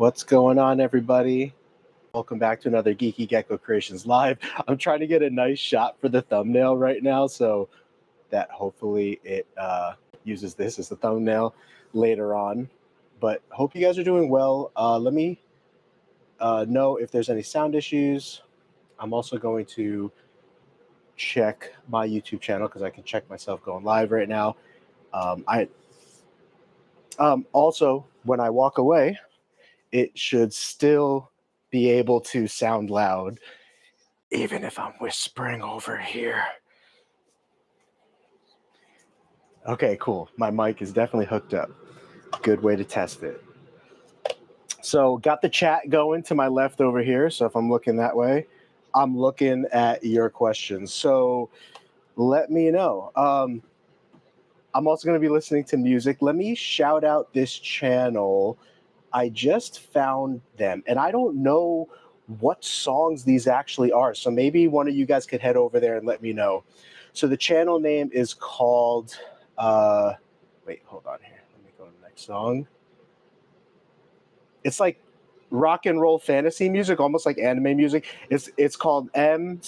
What's going on, everybody? Welcome back to another Geeky Gecko Creations Live. I'm trying to get a nice shot for the thumbnail right now so that hopefully it uses this as the thumbnail later on. But hope you guys are doing well. Let me know if there's any sound issues. I'm also going to check my YouTube channel because I can check myself going live right now. Also, when I walk away, it should still be able to sound loud, even if I'm whispering over here. Okay, cool. My mic is definitely hooked up. Good way to test it. So got the chat going to my left over here. So if I'm looking that way, I'm looking at your questions. So let me know. I'm also going to be listening to music. Let me shout out this channel. I just found them, and I don't know what songs these actually are. So maybe one of you guys could head over there and let me know. So the channel name is called, wait, hold on here. Let me go to the next song. It's like rock and roll fantasy music, almost like anime music. It's called M_S_rock.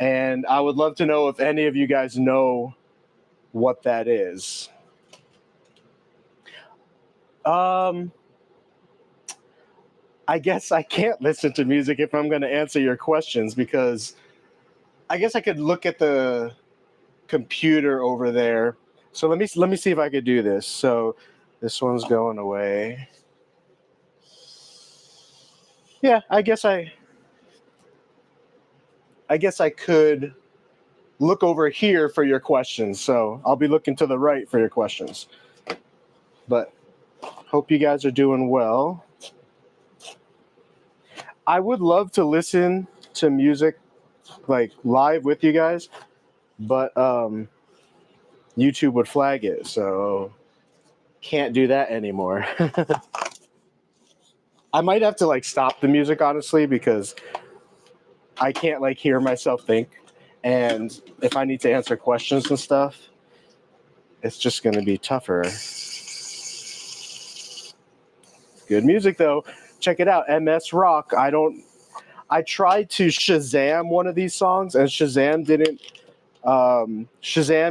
And I would love to know if any of you guys know what that is. I guess I can't listen to music if I'm going to answer your questions, because I guess I could look at the computer over there. So let me see if I could do this. So this one's going away. Yeah, I guess I could look over here for your questions. So I'll be looking to the right for your questions. But hope you guys are doing well. I would love to listen to music like live with you guys, but YouTube would flag it, so can't do that anymore. I might have to like stop the music, honestly, because I can't like hear myself think, and if I need to answer questions and stuff, it's just going to be tougher. Good music though. Check it out, MS Rock. I tried to Shazam one of these songs, and Shazam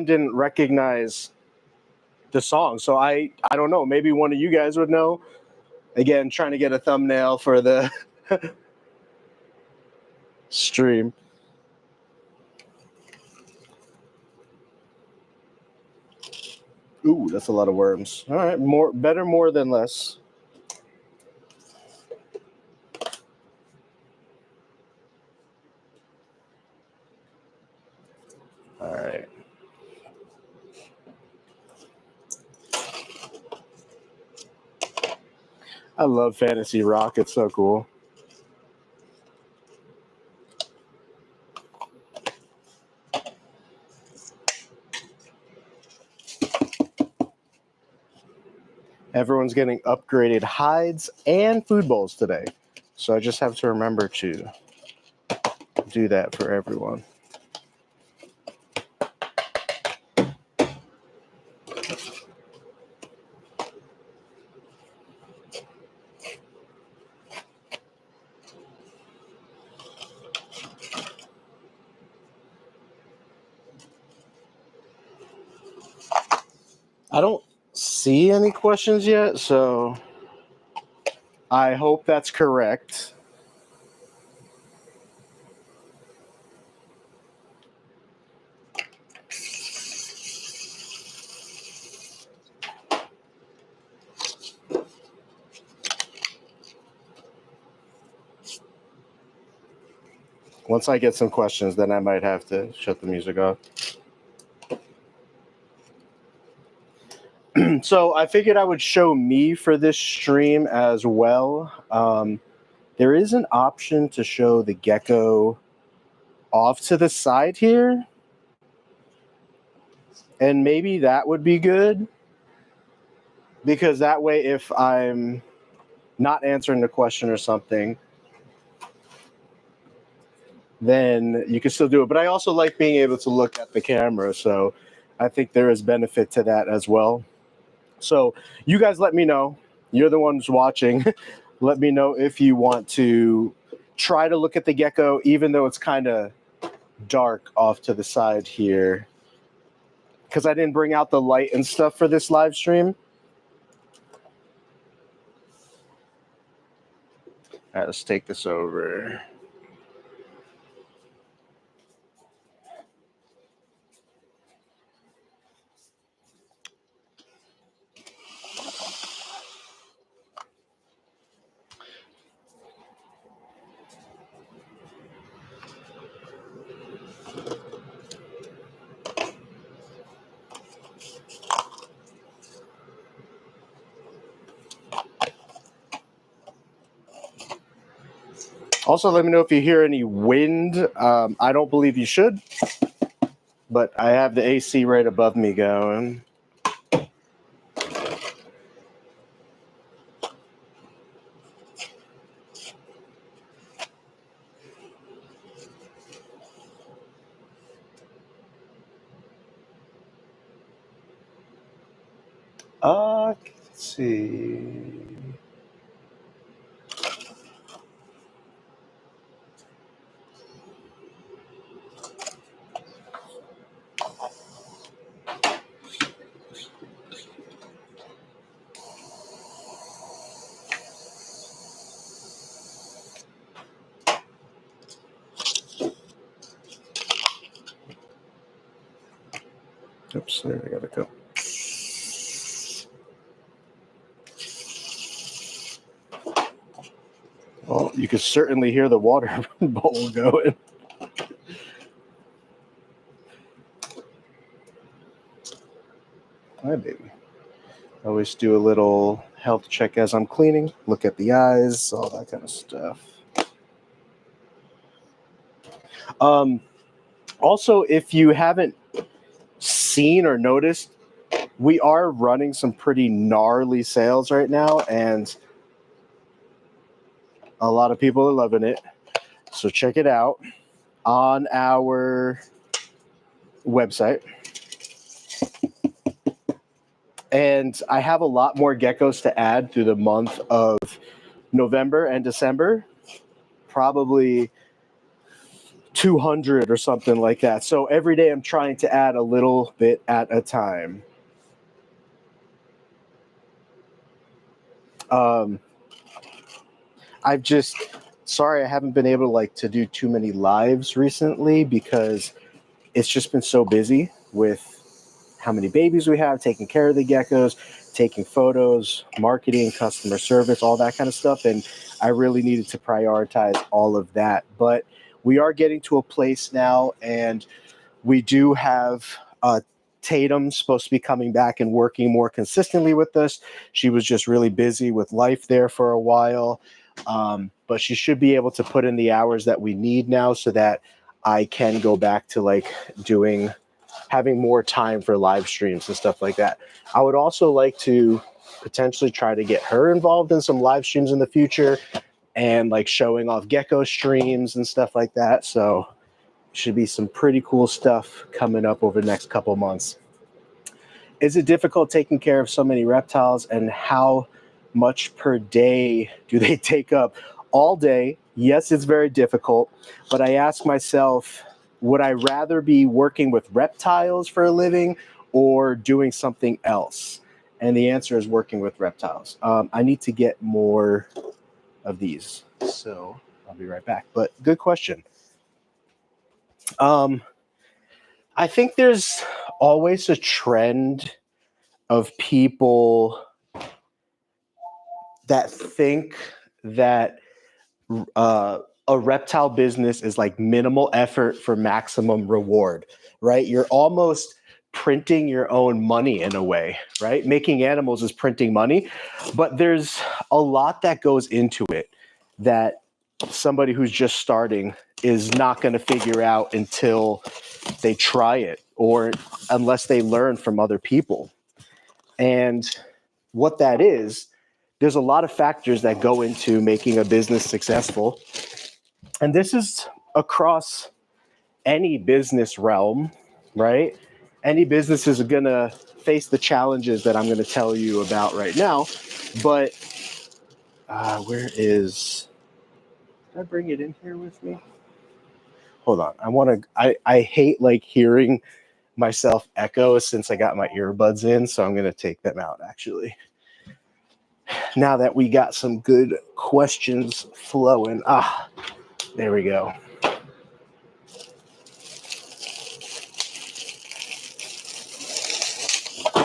didn't recognize the song. So I don't know. Maybe one of you guys would know. Again, trying to get a thumbnail for the stream. Ooh, that's a lot of worms. All right, better more than less. All right. I love fantasy rock. It's so cool. Everyone's getting upgraded hides and food bowls today. So I just have to remember to do that for everyone. I don't see any questions yet, so I hope that's correct. Once I get some questions, then I might have to shut the music off. So I figured I would show me for this stream as well. There is an option to show the gecko off to the side here. And maybe that would be good, because that way if I'm not answering the question or something, then you can still do it. But I also like being able to look at the camera, so I think there is benefit to that as well. So you guys let me know. You're the ones watching. Let me know if you want to try to look at the gecko, even though it's kind of dark off to the side here, because I didn't bring out the light and stuff for this live stream. All right, let's take this over. Also, let me know if you hear any wind. I don't believe you should, but I have the AC right above me going. Let's see. Oops, there I gotta go. Well, you can certainly hear the water bowl going. Hi, baby. Always do a little health check as I'm cleaning. Look at the eyes, all that kind of stuff. Also, if you haven't seen or noticed, we are running some pretty gnarly sales right now, and a lot of people are loving it. So check it out on our website. And I have a lot more geckos to add through the month of November and December, probably 200 or something like that. So every day I'm trying to add a little bit at a time. Sorry, I haven't been able to do too many lives recently because it's just been so busy with how many babies we have, taking care of the geckos, taking photos, marketing, customer service, all that kind of stuff. And I really needed to prioritize all of that. But we are getting to a place now, and we do have Tatum supposed to be coming back and working more consistently with us. She was just really busy with life there for a while. But she should be able to put in the hours that we need now so that I can go back to having more time for live streams and stuff like that. I would also like to potentially try to get her involved in some live streams in the future and showing off gecko streams and stuff like that. So should be some pretty cool stuff coming up over the next couple months. Is it difficult taking care of so many reptiles, and how much per day do they take up? All day. Yes, it's very difficult, but I ask myself, would I rather be working with reptiles for a living or doing something else? And the answer is working with reptiles. I need to get more of these, so I'll be right back. But good question. I think there's always a trend of people that think that a reptile business is minimal effort for maximum reward, right? You're almost printing your own money in a way, right? Making animals is printing money, but there's a lot that goes into it that somebody who's just starting is not going to figure out until they try it or unless they learn from other people. And what that is, there's a lot of factors that go into making a business successful. And this is across any business realm, right? any business is going to face the challenges that I'm going to tell you about right now. But where is, did I bring it in here with me? Hold on. I hate like hearing myself echo since I got my earbuds in. So I'm going to take them out actually. Now that we got some good questions flowing. There we go.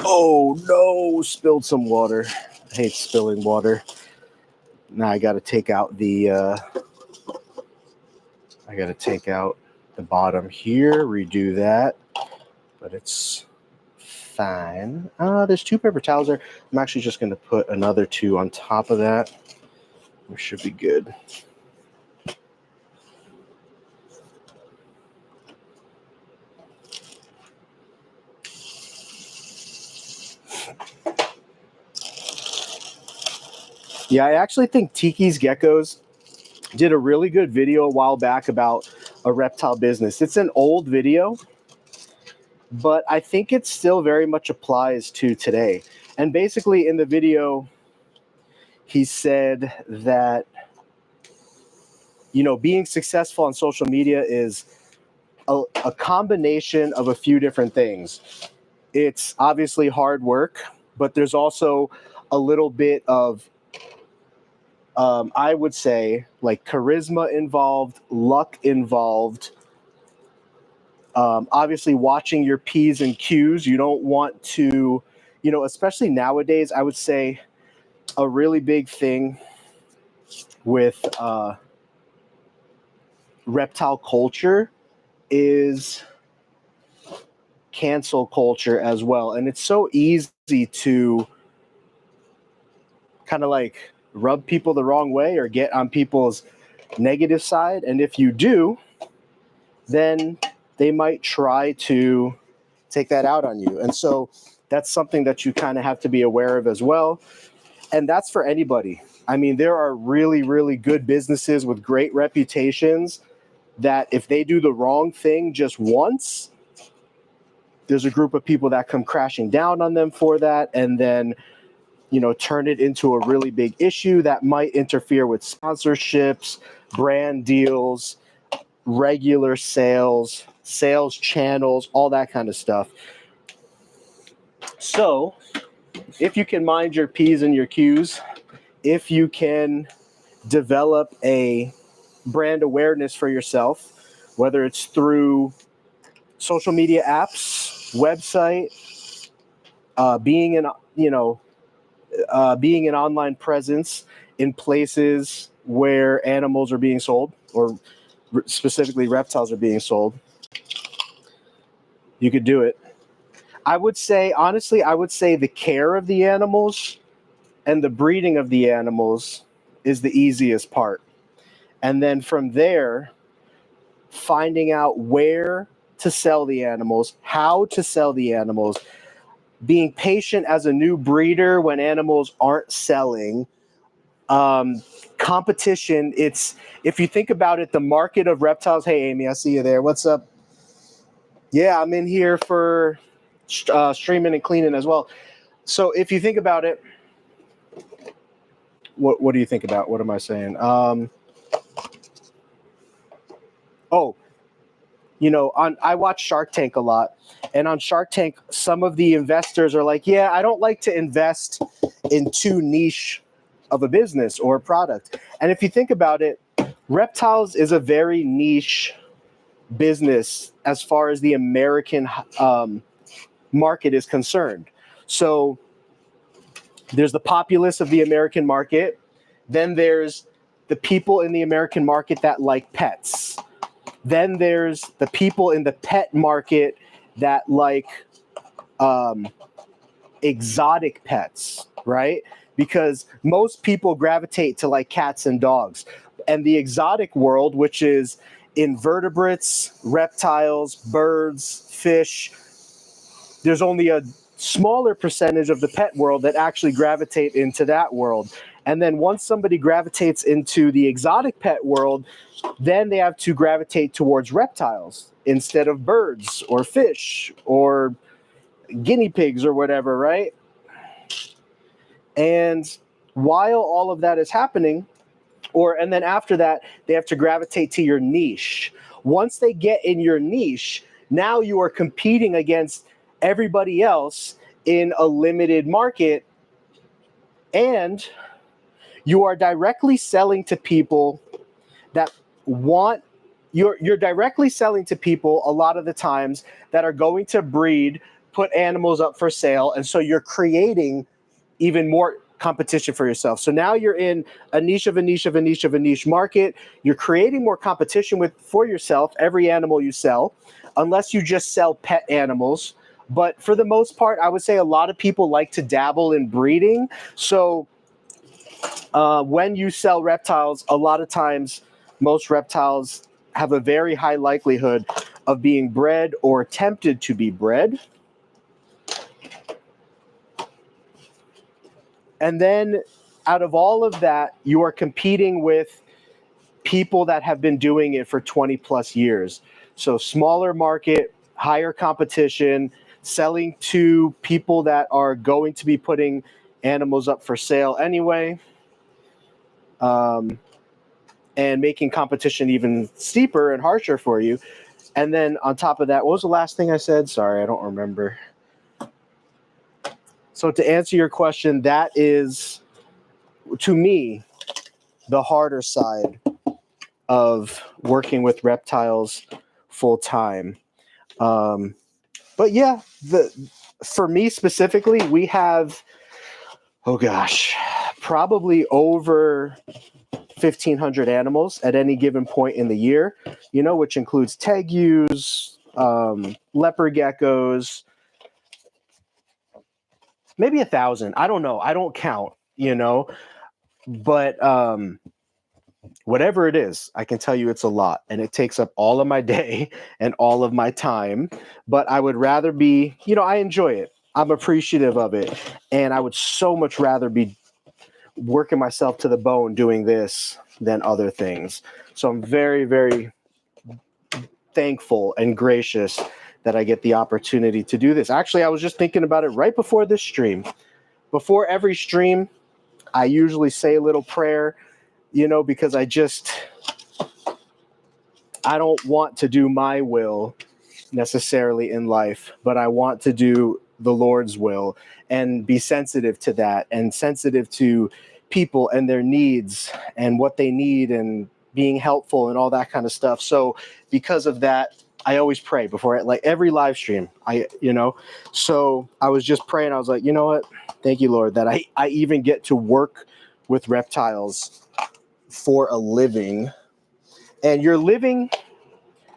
Oh no, spilled some water. I hate spilling water. Now I got to take out the bottom here, redo that, but it's fine. There's 2 paper towels there. I'm actually just going to put another 2 on top of that. We should be good. Yeah, I actually think Tiki's Geckos did a really good video a while back about a reptile business. It's an old video, but I think it still very much applies to today. And basically in the video, he said that, you know, being successful on social media is a combination of a few different things. It's obviously hard work, but there's also a little bit of I would say like charisma involved, luck involved. Obviously watching your P's and Q's. You don't want to, you know, especially nowadays, I would say a really big thing with reptile culture is cancel culture as well. And it's so easy to kind of like rub people the wrong way or get on people's negative side. And if you do, then they might try to take that out on you. And so that's something that you kind of have to be aware of as well. And that's for anybody. I mean, there are really, really good businesses with great reputations that if they do the wrong thing just once, there's a group of people that come crashing down on them for that. And then, you know, turn it into a really big issue that might interfere with sponsorships, brand deals, regular sales, sales channels, all that kind of stuff. So if you can mind your P's and your Q's, if you can develop a brand awareness for yourself, whether it's through social media apps, website, being an online presence in places where animals are being sold, or specifically reptiles are being sold, you could do it. I would say, honestly, the care of the animals and the breeding of the animals is the easiest part. And then from there, finding out where to sell the animals, how to sell the animals, being patient as a new breeder when animals aren't selling. Competition, it's, if you think about it, the market of reptiles. Hey, Amy, I see you there. What's up? Yeah, I'm in here for streaming and cleaning as well. So if you think about it, what do you think about? What am I saying? I watch Shark Tank a lot. And on Shark Tank, some of the investors are like, yeah, I don't like to invest in too niche of a business or a product. And if you think about it, reptiles is a very niche business as far as the American market is concerned. So there's the populace of the American market. Then there's the people in the American market that like pets. Then there's the people in the pet market that like exotic pets, right? Because most people gravitate to like cats and dogs. And the exotic world, which is invertebrates, reptiles, birds, fish, there's only a smaller percentage of the pet world that actually gravitate into that world. And then once somebody gravitates into the exotic pet world, then they have to gravitate towards reptiles instead of birds or fish or guinea pigs or whatever, right? And while all of that is happening, and then after that, they have to gravitate to your niche. Once they get in your niche, now you are competing against everybody else in a limited market, and you are directly selling to people that want you're directly selling to people a lot of the times that are going to breed, put animals up for sale, and so you're creating even more competition for yourself. So now you're in a niche of a niche of a niche of a niche market. You're creating more competition for yourself every animal you sell, unless you just sell pet animals. But for the most part, I would say a lot of people like to dabble in breeding. So when you sell reptiles, a lot of times most reptiles have a very high likelihood of being bred or attempted to be bred. And then out of all of that, you are competing with people that have been doing it for 20 plus years. So smaller market, higher competition, selling to people that are going to be putting animals up for sale anyway. And making competition even steeper and harsher for you. And then on top of that, what was the last thing I said? Sorry, I don't remember. So to answer your question, that is, to me, the harder side of working with reptiles full time. But yeah, for me specifically, we have, probably over 1,500 animals at any given point in the year, which includes tegus, leopard geckos, maybe 1,000. I don't know. I don't count, but whatever it is, I can tell you it's a lot, and it takes up all of my day and all of my time. But I would rather be, I enjoy it. I'm appreciative of it. And I would so much rather be working myself to the bone doing this than other things. So I'm very, very thankful and gracious that I get the opportunity to do this. Actually, I was just thinking about it right before this stream. Before every stream, I usually say a little prayer, because I don't want to do my will necessarily in life, but I want to do the Lord's will and be sensitive to that and sensitive to people and their needs and what they need and being helpful and all that kind of stuff. So because of that, I always pray before every live stream. So I was just praying. I was like, you know what? Thank you, Lord, that I even get to work with reptiles for a living. And your living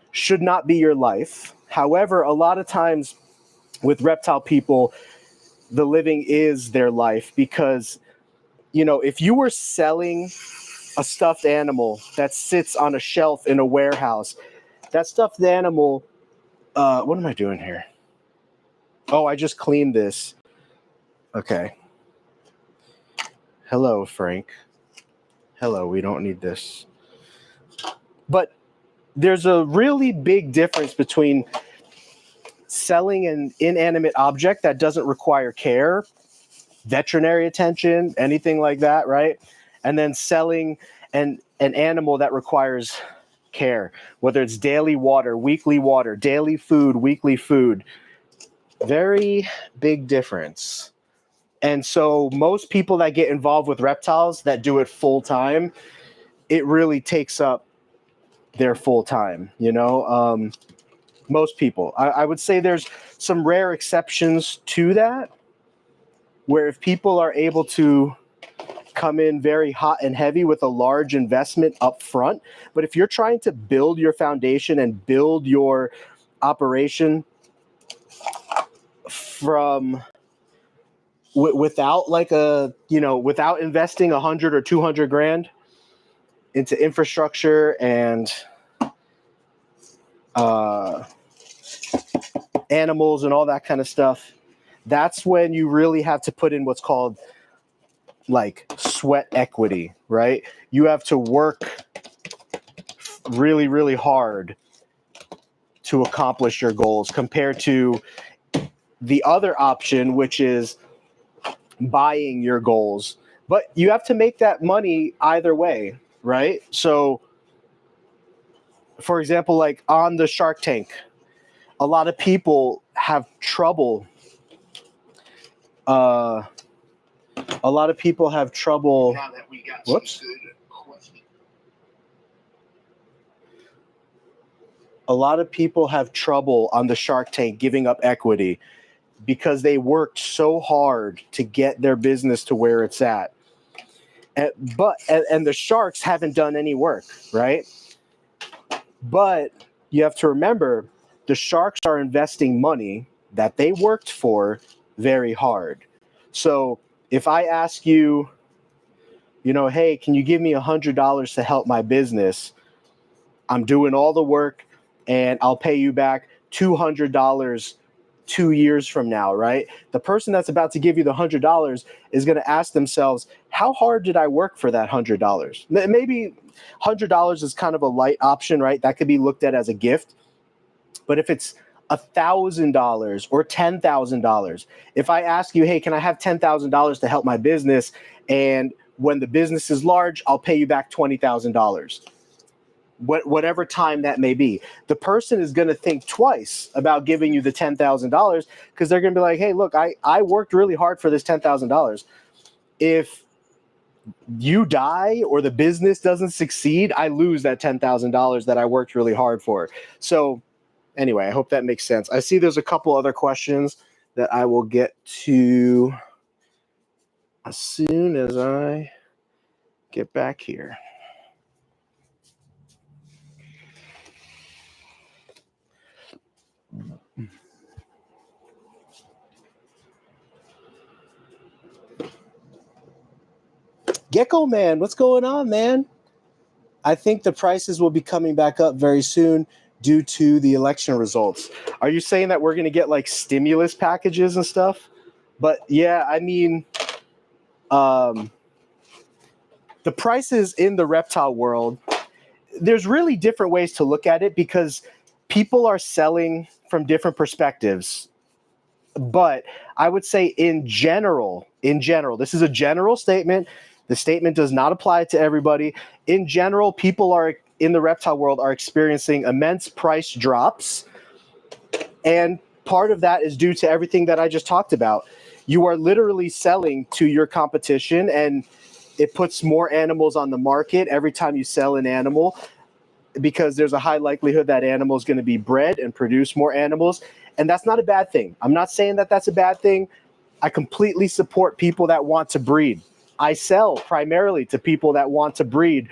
should not be your life. However, a lot of times with reptile people, the living is their life because, if you were selling a stuffed animal that sits on a shelf in a warehouse, that stuffed animal, what am I doing here? Oh, I just cleaned this. Okay. Hello, Frank. Hello, we don't need this. But there's a really big difference between selling an inanimate object that doesn't require care, veterinary attention, anything like that, right? And then selling an animal that requires care, whether it's daily water, daily food, weekly food. Very big difference. And so most people that get involved with reptiles that do it full time, it really takes up their full time, most people. I would say there's some rare exceptions to that, where if people are able to come in very hot and heavy with a large investment up front, but if you're trying to build your foundation and build your operation from without without investing 100 or 200 grand into infrastructure and animals and all that kind of stuff, that's when you really have to put in what's called sweat equity, right? You have to work really, really hard to accomplish your goals compared to the other option, which is buying your goals. But you have to make that money either way, right? So, for example, like on the Shark Tank, a lot of people have trouble. A lot of people have trouble. Now that we got Whoops. some good questions. A lot of people have trouble on the Shark Tank giving up equity because they worked so hard to get their business to where it's at. And the sharks haven't done any work, right? But you have to remember, the sharks are investing money that they worked for very hard. So if I ask you, hey, can you give me $100 to help my business? I'm doing all the work and I'll pay you back $200 2 years from now, right? The person that's about to give you the $100 is going to ask themselves, how hard did I work for that $100? Maybe $100 is kind of a light option, right? That could be looked at as a gift. But if it's $1,000 or $10,000, if I ask you, hey, can I have $10,000 to help my business? And when the business is large, I'll pay you back $20,000. Whatever time that may be, the person is going to think twice about giving you the $10,000 because they're going to be like, hey, look, I worked really hard for this $10,000. If you die or the business doesn't succeed, I lose that $10,000 that I worked really hard for. So anyway, I hope that makes sense. I see there's a couple other questions that I will get to as soon as I get back here. Gecko Man, what's going on, man? I think the prices will be coming back up very soon due to the election results. Are you saying that we're going to get like stimulus packages and stuff? But yeah, I mean, the prices in the reptile world, there's really different ways to look at it because people are selling from different perspectives. But I would say in general, this is a general statement. The statement does not apply to everybody. In general, people are in the reptile world are experiencing immense price drops. And part of that is due to everything that I just talked about. You are literally selling to your competition, and it puts more animals on the market every time you sell an animal because there's a high likelihood that animal is going to be bred and produce more animals. And that's not a bad thing. I'm not saying that that's a bad thing. I completely support people that want to breed. I sell primarily to people that want to breed,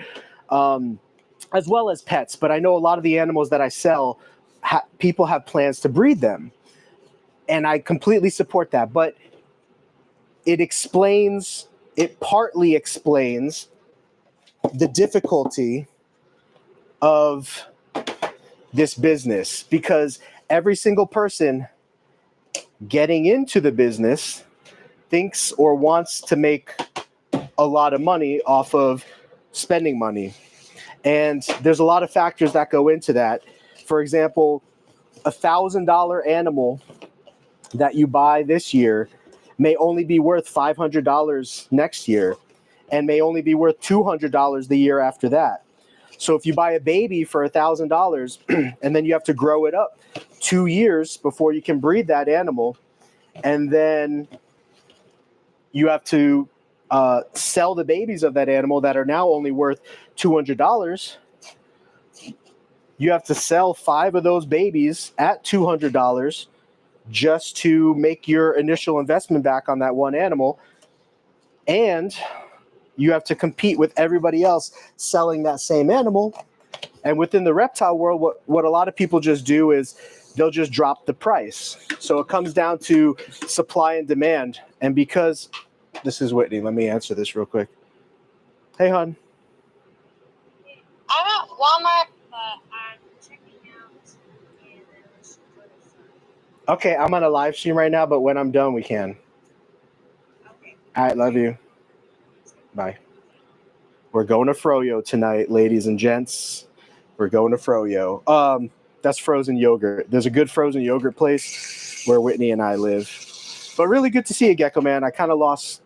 as well as pets. But I know a lot of the animals that I sell, people have plans to breed them. And I completely support that. But it partly explains the difficulty of this business because every single person getting into the business thinks or wants to make a lot of money off of spending money. And there's a lot of factors that go into that. For example, $1,000 animal that you buy this year may only be worth $500 next year and may only be worth $200 the year after that. So if you buy a baby for $1,000 and then you have to grow it up 2 years before you can breed that animal, and then you have to sell the babies of that animal that are now only worth $200, you have to sell 5 of those babies at $200 just to make your initial investment back on that one animal. And you have to compete with everybody else selling that same animal. And within the reptile world, what a lot of people just do is they'll just drop the price. So it comes down to supply and demand. And because this is Whitney, let me answer this real quick. Hey, hon. I'm at Walmart, but I'm checking out. Okay, I'm on a live stream right now, but when I'm done, we can. Okay. All right, love you. Bye. We're going to Froyo tonight, ladies and gents. We're going to Froyo. That's frozen yogurt. There's a good frozen yogurt place where Whitney and I live. But really good to see you, Gecko Man. I kind of lost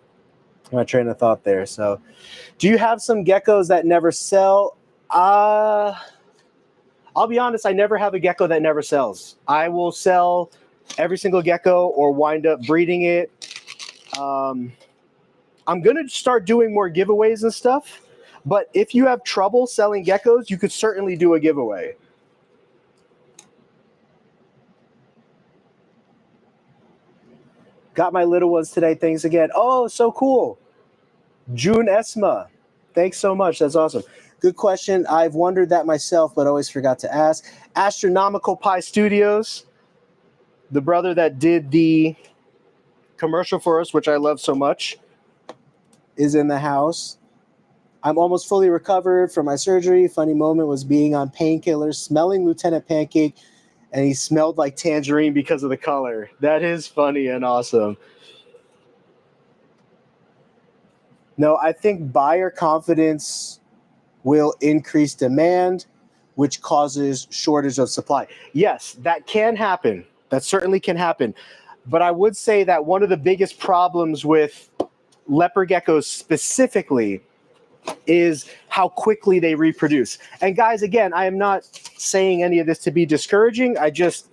my train of thought there. So, do you have some geckos that never sell? I'll be honest, I never have a gecko that never sells. I will sell every single gecko or wind up breeding it. I'm going to start doing more giveaways and stuff. But if you have trouble selling geckos, you could certainly do a giveaway. Got my little ones today. Thanks again. Oh, so cool. June Esma. Thanks so much. That's awesome. Good question. I've wondered that myself, but always forgot to ask. Astronomical Pie Studios, the brother that did the commercial for us, which I love so much, is in the house. I'm almost fully recovered from my surgery. Funny moment was being on painkillers, smelling Lieutenant Pancake, and he smelled like tangerine because of the color. That is funny and awesome. No, I think buyer confidence will increase demand, which causes shortage of supply. Yes, that can happen. That certainly can happen. But I would say that one of the biggest problems with leopard geckos specifically is how quickly they reproduce. And guys, again, I am not saying any of this to be discouraging. I just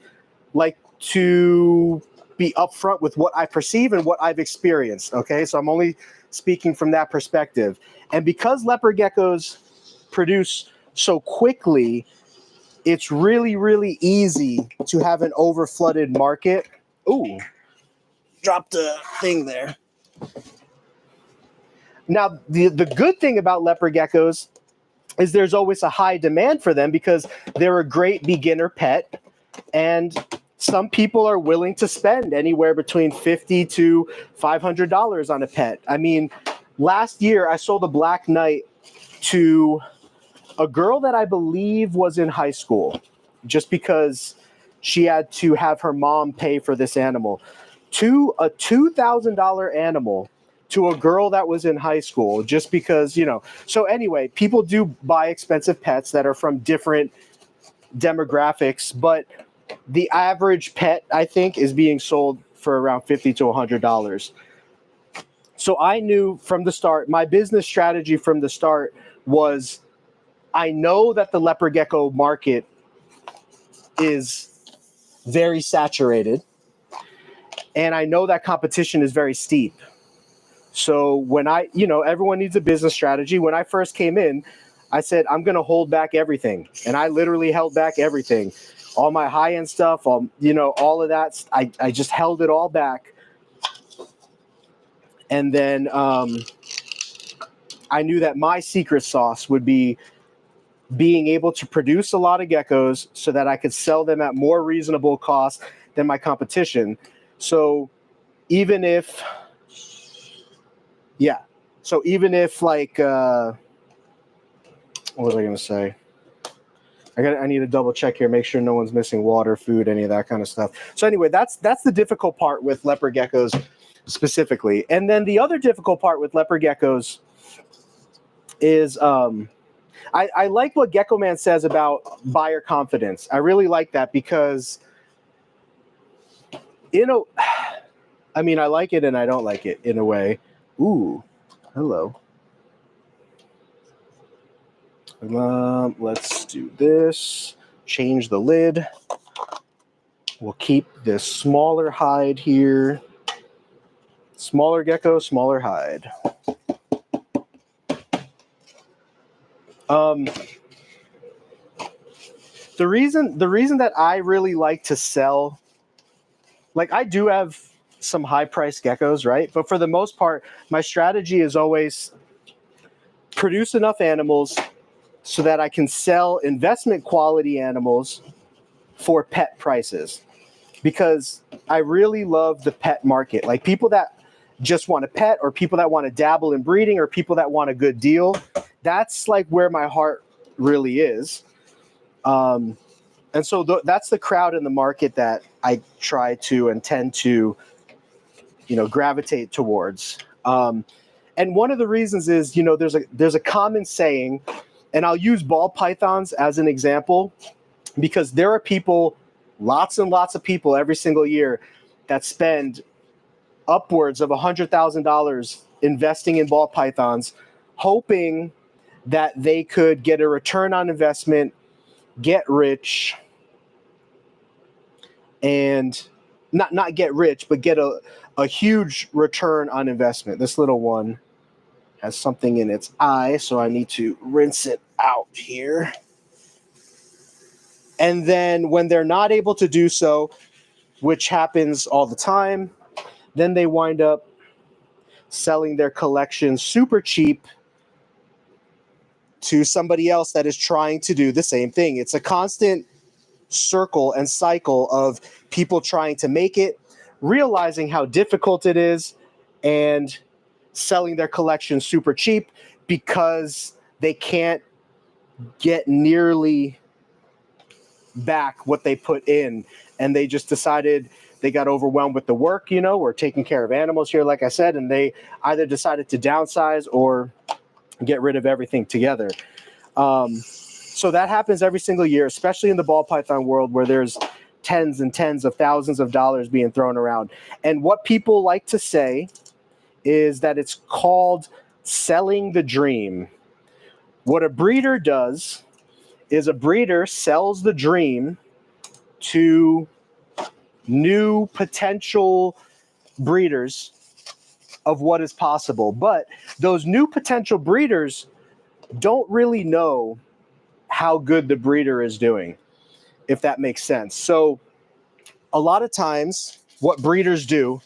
like to be upfront with what I perceive and what I've experienced. Okay, so I'm only speaking from that perspective. And because leopard geckos produce so quickly, it's really, really easy to have an overflooded market. Ooh, dropped a thing there. Now, the good thing about leopard geckos is there's always a high demand for them because they're a great beginner pet, and some people are willing to spend anywhere between $50 to $500 on a pet. I mean, last year I sold a Black Knight to a girl that I believe was in high school, just because she had to have her mom pay for this animal. To a $2,000 animal to a girl that was in high school, just because, you know. So anyway, people do buy expensive pets that are from different demographics, but the average pet, I think, is being sold for around $50 to $100. So I knew from the start, my business strategy from the start was, I know that the leopard gecko market is very saturated, and I know that competition is very steep. So when everyone needs a business strategy. When I first came in, I said, I'm going to hold back everything. And I literally held back everything. All my high-end stuff, all of that. I just held it all back. And then I knew that my secret sauce would be being able to produce a lot of geckos so that I could sell them at more reasonable cost than my competition. So even if like, what was I going to say? I need to double check here, make sure no one's missing water, food, any of that kind of stuff. So anyway, that's the difficult part with leopard geckos specifically. And then the other difficult part with leopard geckos is I like what Gecko Man says about buyer confidence. I really like that because, I mean, I like it and I don't like it in a way. Ooh, hello. Let's do this. Change the lid. We'll keep this smaller hide here. Smaller gecko, smaller hide. The reason that I really like to sell, like, I do have some high-priced geckos, right? But for the most part, my strategy is always produce enough animals so that I can sell investment quality animals for pet prices, because I really love the pet market. Like, people that just want a pet, or people that want to dabble in breeding, or people that want a good deal, that's like where my heart really is. And so that's the crowd in the market that I try to and tend to, gravitate towards. And one of the reasons is, there's a common saying, and I'll use ball pythons as an example, because there are people, lots and lots of people every single year that spend upwards of $100,000 investing in ball pythons, hoping that they could get a return on investment, get rich, and not get rich, but get a huge return on investment. This little one has something in its eye, so I need to rinse it out here. And then when they're not able to do so, which happens all the time, then they wind up selling their collection super cheap to somebody else that is trying to do the same thing. It's a constant circle and cycle of people trying to make it, realizing how difficult it is, and selling their collection super cheap because they can't get nearly back what they put in. And they just decided they got overwhelmed with the work, or taking care of animals here, like I said, and they either decided to downsize or get rid of everything together. So that happens every single year, especially in the ball python world where there's tens and tens of thousands of dollars being thrown around. And what people like to say is that it's called selling the dream. What a breeder does is a breeder sells the dream to new potential breeders of what is possible. But those new potential breeders don't really know how good the breeder is doing, if that makes sense. So a lot of times what breeders do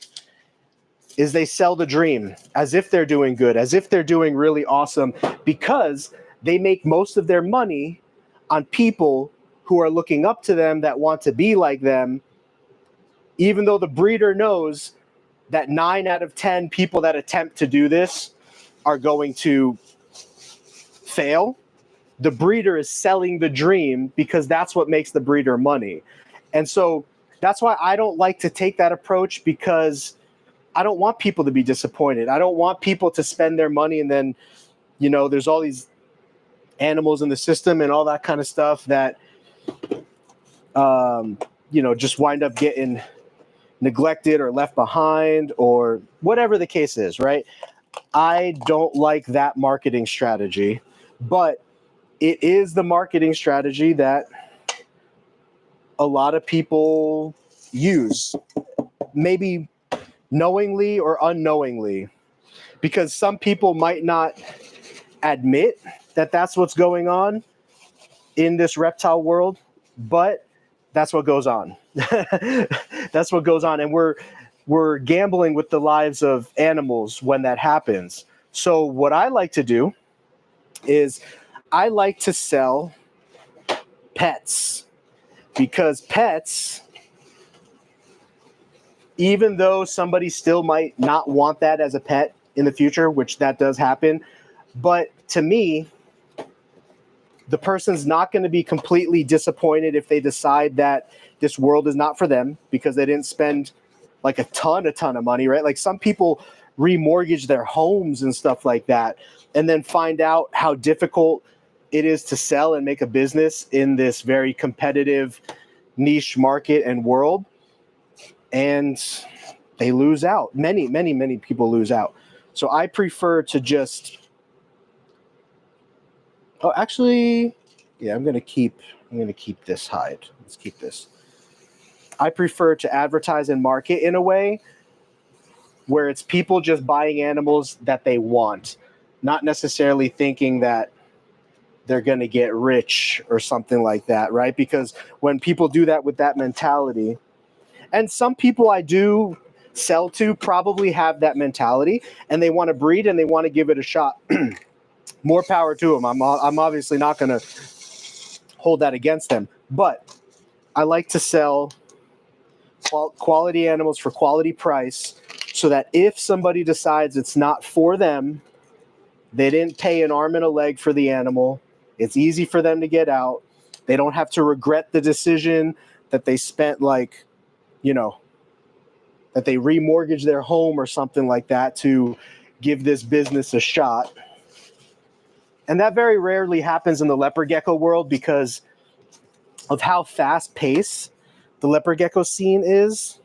is they sell the dream as if they're doing good, as if they're doing really awesome, because they make most of their money on people who are looking up to them, that want to be like them, even though the breeder knows that 9 out of 10 people that attempt to do this are going to fail. The breeder is selling the dream because that's what makes the breeder money. And so that's why I don't like to take that approach, because I don't want people to be disappointed. I don't want people to spend their money and then, there's all these animals in the system and all that kind of stuff that, just wind up getting neglected or left behind or whatever the case is, right? I don't like that marketing strategy, but it is the marketing strategy that a lot of people use, maybe knowingly or unknowingly, because some people might not admit that that's what's going on in this reptile world, but that's what goes on. That's what goes on. And we're gambling with the lives of animals when that happens. So what I like to do is I like to sell pets, because pets, even though somebody still might not want that as a pet in the future, which that does happen, but to me, the person's not going to be completely disappointed if they decide that this world is not for them because they didn't spend like a ton of money, right? Like some people remortgage their homes and stuff like that, and then find out how difficult it is to sell and make a business in this very competitive niche market and world. And they lose out. Many people lose out. So I prefer to just, I'm gonna keep this hide. Let's keep this. I prefer to advertise and market in a way where it's people just buying animals that they want, not necessarily thinking that they're gonna get rich or something like that, right? Because when people do that with that mentality, and some people I do sell to probably have that mentality and they want to breed and they want to give it a shot. More power to them. I'm obviously not going to hold that against them, but I like to sell quality animals for quality price, so that if somebody decides it's not for them, they didn't pay an arm and a leg for the animal, it's easy for them to get out. They don't have to regret the decision that they spent, like, that they remortgage their home or something like that to give this business a shot. And that very rarely happens in the leopard gecko world because of how fast paced the leopard gecko scene is.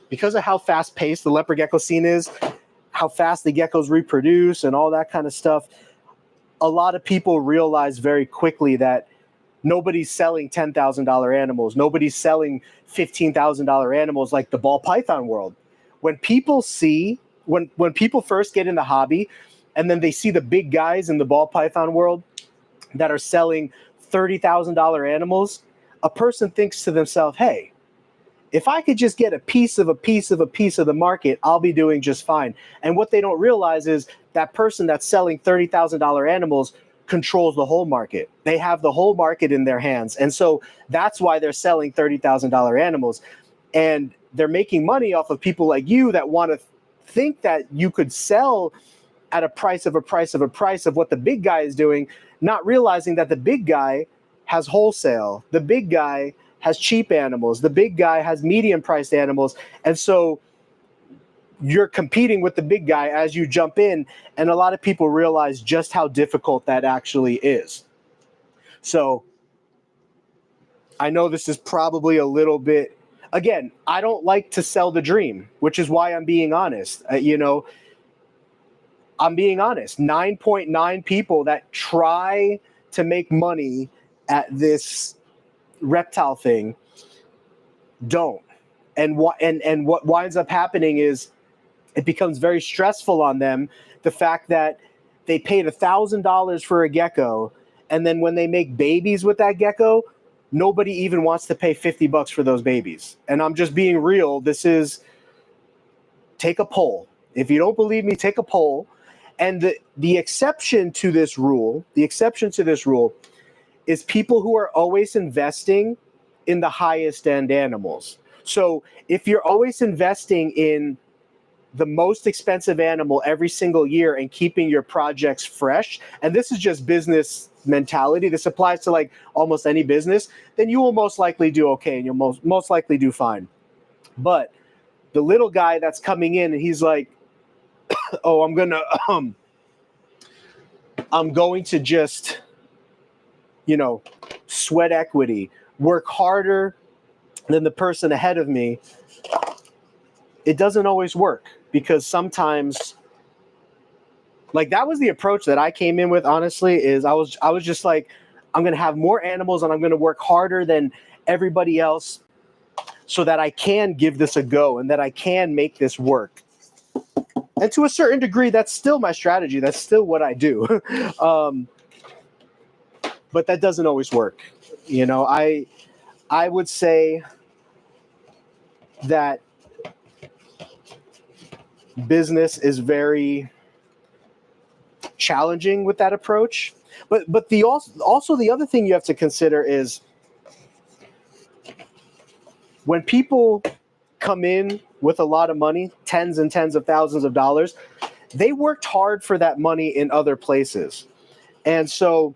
Because of how fast paced the leopard gecko scene is, how fast the geckos reproduce and all that kind of stuff, a lot of people realize very quickly that nobody's selling $10,000 animals. Nobody's selling $15,000 animals like the ball python world. When people see, when people first get in the hobby and then they see the big guys in the ball python world that are selling $30,000 animals, a person thinks to themselves, hey, if I could just get a piece of the market, I'll be doing just fine. And what they don't realize is that person that's selling $30,000 animals controls the whole market. They have the whole market in their hands. And so that's why they're selling $30,000 animals. And they're making money off of people like you that want to think that you could sell at a price of what the big guy is doing, not realizing that the big guy has wholesale. The big guy has cheap animals. The big guy has medium priced animals. And so you're competing with the big guy as you jump in. And a lot of people realize just how difficult that actually is. So I know this is probably a little bit, again, I don't like to sell the dream, which is why I'm being honest. I'm being honest. 9.9 people that try to make money at this reptile thing don't. And what winds up happening is it becomes very stressful on them, the fact that they paid $1,000 for a gecko, and then when they make babies with that gecko, nobody even wants to pay $50 for those babies. And I'm just being real. This is, take a poll. If you don't believe me, take a poll. And the exception to this rule is people who are always investing in the highest end animals. So if you're always investing in the most expensive animal every single year and keeping your projects fresh, and this is just business mentality, this applies to like almost any business, then you will most likely do okay and you'll most likely do fine. But the little guy that's coming in and he's like, oh, I'm going to just, sweat equity, work harder than the person ahead of me. It doesn't always work, because sometimes, like, that was the approach that I came in with, honestly, is I was just like, I'm going to have more animals and I'm going to work harder than everybody else so that I can give this a go and that I can make this work. And to a certain degree, that's still my strategy. That's still what I do. But that doesn't always work. I would say that business is very challenging with that approach. But also the other thing you have to consider is when people come in with a lot of money, tens and tens of thousands of dollars, they worked hard for that money in other places. And so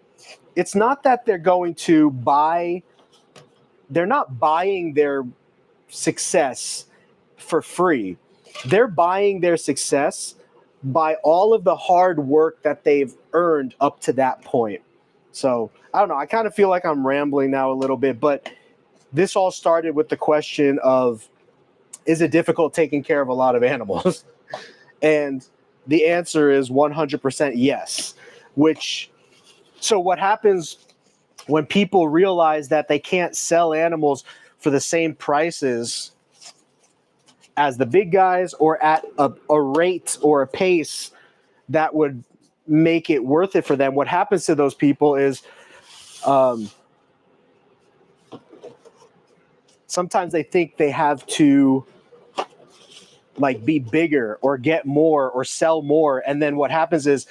it's not that they're going to they're not buying their success for free. They're buying their success by all of the hard work that they've earned up to that point. So I don't know. I kind of feel like I'm rambling now a little bit, but this all started with the question of, is it difficult taking care of a lot of animals? And the answer is 100% yes. So what happens when people realize that they can't sell animals for the same prices as the big guys or at a rate or a pace that would make it worth it for them, what happens to those people is sometimes they think they have to like be bigger or get more or sell more. And then what happens is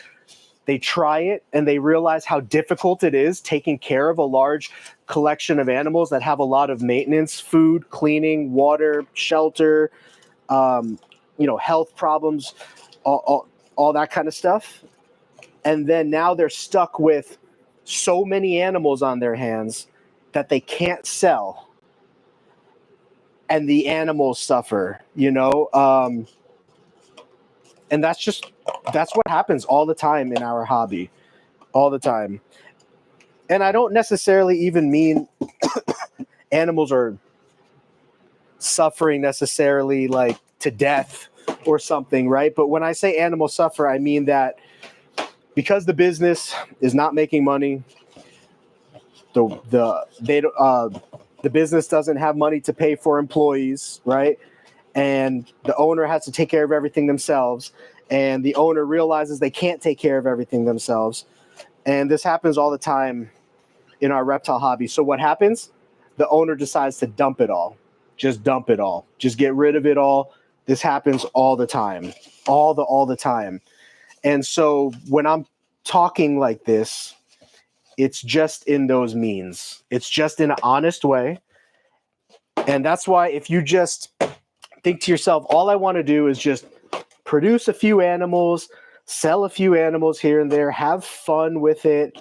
they try it and they realize how difficult it is taking care of a large collection of animals that have a lot of maintenance, food, cleaning, water, shelter, health problems, all that kind of stuff. And then now they're stuck with so many animals on their hands that they can't sell. And the animals suffer, and that's what happens all the time in our hobby, all the time. And I don't necessarily even mean animals are suffering necessarily like to death or something, right? But when I say animals suffer, I mean that because the business is not making money, the business doesn't have money to pay for employees, right? And the owner has to take care of everything themselves, and the owner realizes they can't take care of everything themselves. And this happens all the time in our reptile hobby. So what happens? The owner decides to dump it all. Just dump it all. Just get rid of it all. This happens all the time. All the time. And so when I'm talking like this, it's just in those means. It's just in an honest way. And that's why if you just think to yourself, all I want to do is just produce a few animals, sell a few animals here and there, have fun with it,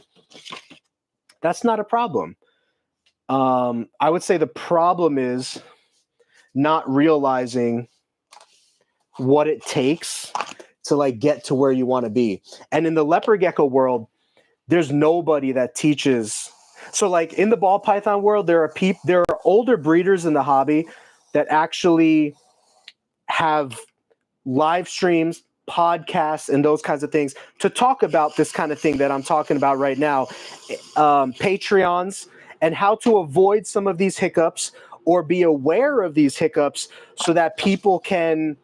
that's not a problem. I would say the problem is not realizing what it takes to like get to where you want to be. And in the leopard gecko world, there's nobody that teaches. So like in the ball python world, there are older breeders in the hobby that actually have live streams, podcasts, and those kinds of things to talk about this kind of thing that I'm talking about right now. Patreons, and how to avoid some of these hiccups or be aware of these hiccups so that people can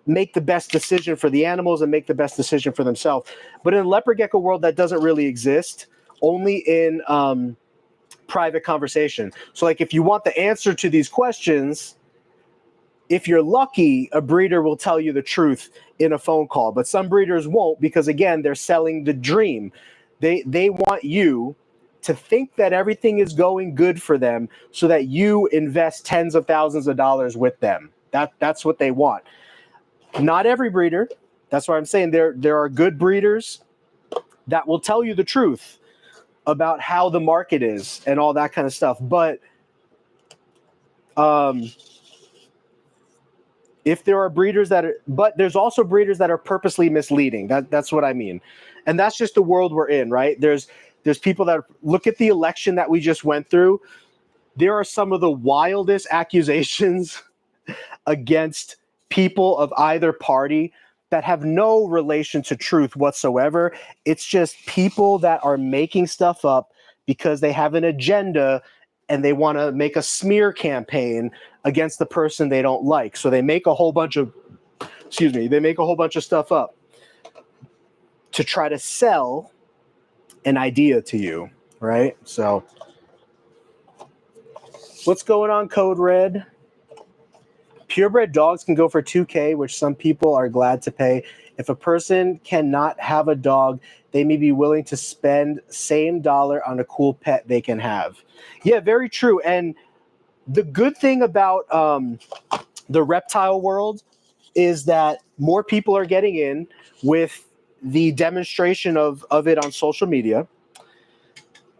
make the best decision for the animals and make the best decision for themselves. But in the leopard gecko world, that doesn't really exist, only in private conversation. So like if you want the answer to these questions, if you're lucky, a breeder will tell you the truth in a phone call. But some breeders won't, because again, they're selling the dream. They want you to think that everything is going good for them so that you invest tens of thousands of dollars with them. That's what they want. Not every breeder. That's why I'm saying there are good breeders that will tell you the truth about how the market is and all that kind of stuff. But if there are breeders but there's also breeders that are purposely misleading. That's what I mean. And that's just the world we're in, right? There's people that look at the election that we just went through. There are some of the wildest accusations against people of either party that have no relation to truth whatsoever. It's just people that are making stuff up because they have an agenda and they want to make a smear campaign against the person they don't like. So they make a whole bunch of stuff up to try to sell an idea to you, right? So what's going on, Code Red? Purebred dogs can go for $2K, which some people are glad to pay. If a person cannot have a dog, they may be willing to spend same dollar on a cool pet they can have. Yeah, very true. And the good thing about the reptile world is that more people are getting in with the demonstration of it on social media.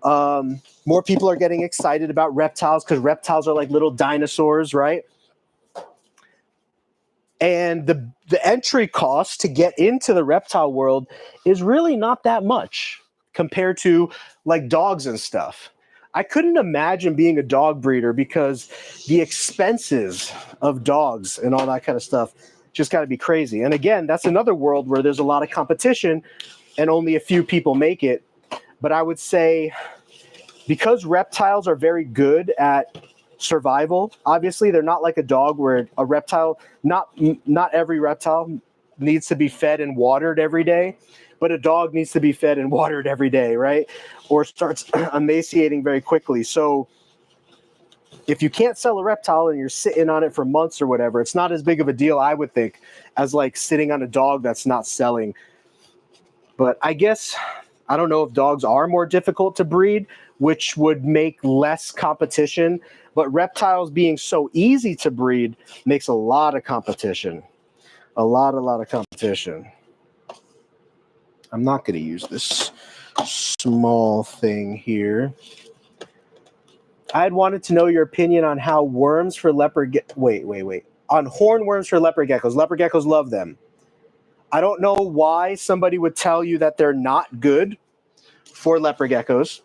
More people are getting excited about reptiles because reptiles are like little dinosaurs, right? And the entry cost to get into the reptile world is really not that much compared to like dogs and stuff. I couldn't imagine being a dog breeder because the expenses of dogs and all that kind of stuff just got to be crazy. And again, that's another world where there's a lot of competition and only a few people make it. But I would say because reptiles are very good at survival, obviously they're not like a dog where a reptile, not every reptile needs to be fed and watered every day, but a dog needs to be fed and watered every day, right? Or starts emaciating very quickly. So if you can't sell a reptile and you're sitting on it for months or whatever, it's not as big of a deal, I would think, as like sitting on a dog that's not selling. But I guess, I don't know if dogs are more difficult to breed, which would make less competition. But reptiles being so easy to breed makes a lot of competition. A lot of competition. I'm not going to use this small thing here. I had wanted to know your opinion on how worms for leopard... Wait. On hornworms for leopard geckos. Leopard geckos love them. I don't know why somebody would tell you that they're not good for leopard geckos.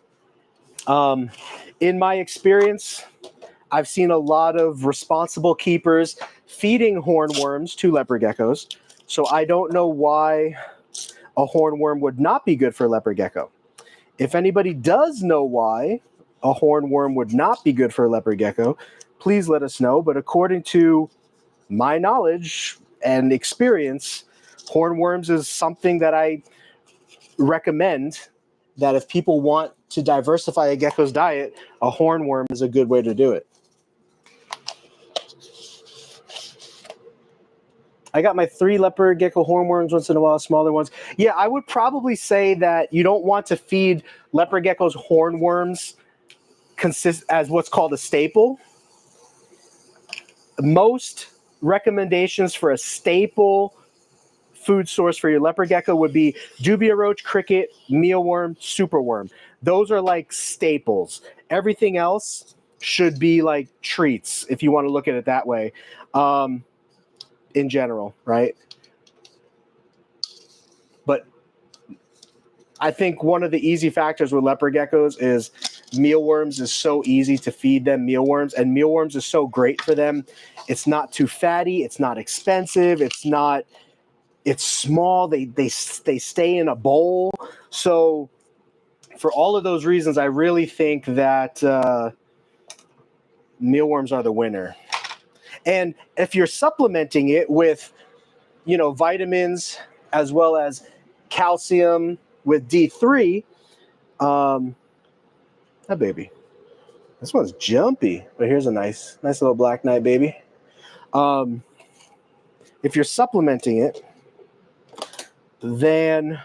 In my experience, I've seen a lot of responsible keepers feeding hornworms to leopard geckos. So I don't know why a hornworm would not be good for a leopard gecko. If anybody does know why a hornworm would not be good for a leopard gecko, please let us know. But according to my knowledge and experience, hornworms is something that I recommend, that if people want to diversify a gecko's diet, a hornworm is a good way to do it. I got my 3 leopard gecko hornworms once in a while, smaller ones. Yeah, I would probably say that you don't want to feed leopard geckos hornworms as what's called a staple. Most recommendations for a staple food source for your leopard gecko would be dubia roach, cricket, mealworm, superworm. Those are like staples. Everything else should be like treats, if you want to look at it that way. In general, right? But I think one of the easy factors with leopard geckos is mealworms is so easy to feed them mealworms, and mealworms is so great for them. It's not too fatty, it's not expensive, it's small, they stay in a bowl. So for all of those reasons, I really think that mealworms are the winner. And if you're supplementing it with, vitamins as well as calcium with D3, that baby, this one's jumpy, but here's a nice little black knight baby. If you're supplementing it, then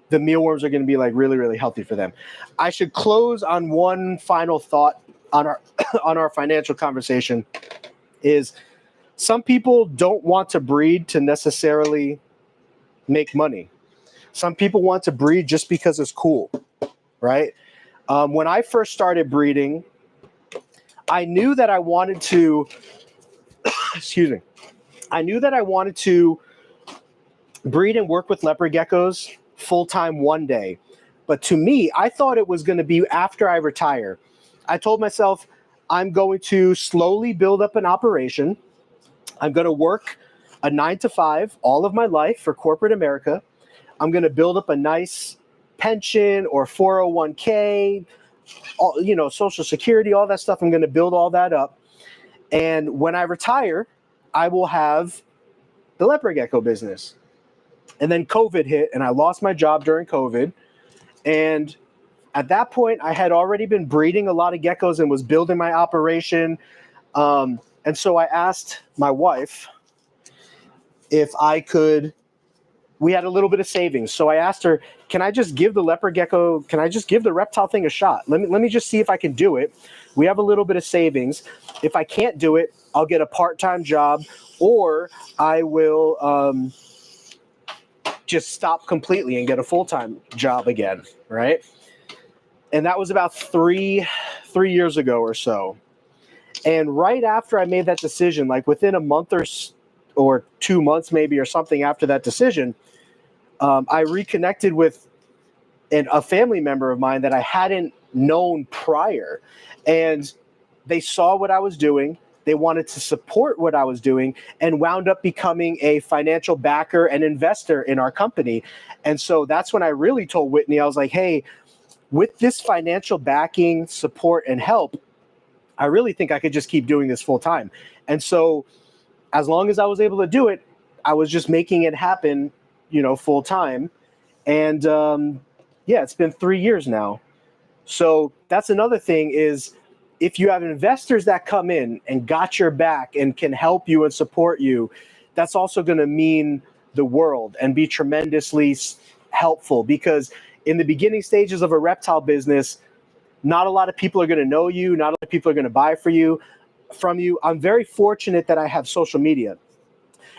the mealworms are going to be like really, really healthy for them. I should close on one final thought on our on our financial conversation. Is some people don't want to breed to necessarily make money. Some people want to breed just because it's cool, right? When I first started breeding, I knew that I wanted to, excuse me, I knew that I wanted to breed and work with leopard geckos full-time one day. But to me, I thought it was going to be after I retire. I told myself, I'm going to slowly build up an operation. I'm going to work a 9 to 5 all of my life for corporate America. I'm going to build up a nice pension or 401k, Social Security, all that stuff. I'm going to build all that up. And when I retire, I will have the leopard gecko business. And then COVID hit, and I lost my job during COVID. And at that point, I had already been breeding a lot of geckos and was building my operation. And so I asked my wife if I could, we had a little bit of savings. So I asked her, can I just give the reptile thing a shot? Let me just see if I can do it. We have a little bit of savings. If I can't do it, I'll get a part-time job, or I will just stop completely and get a full-time job again, right? And that was about three years ago or so. And right after I made that decision, like within a month or 2 months maybe or something after that decision, I reconnected with a family member of mine that I hadn't known prior. And they saw what I was doing. They wanted to support what I was doing and wound up becoming a financial backer and investor in our company. And so that's when I really told Whitney, I was like, hey, with this financial backing, support, and help, I really think I could just keep doing this full time. And so as long as I was able to do it, I was just making it happen, full time. And it's been 3 years now. So that's another thing is, if you have investors that come in and got your back and can help you and support you, that's also going to mean the world and be tremendously helpful, because in the beginning stages of a reptile business, not a lot of people are going to know you. Not a lot of people are going to buy from you. I'm very fortunate that I have social media.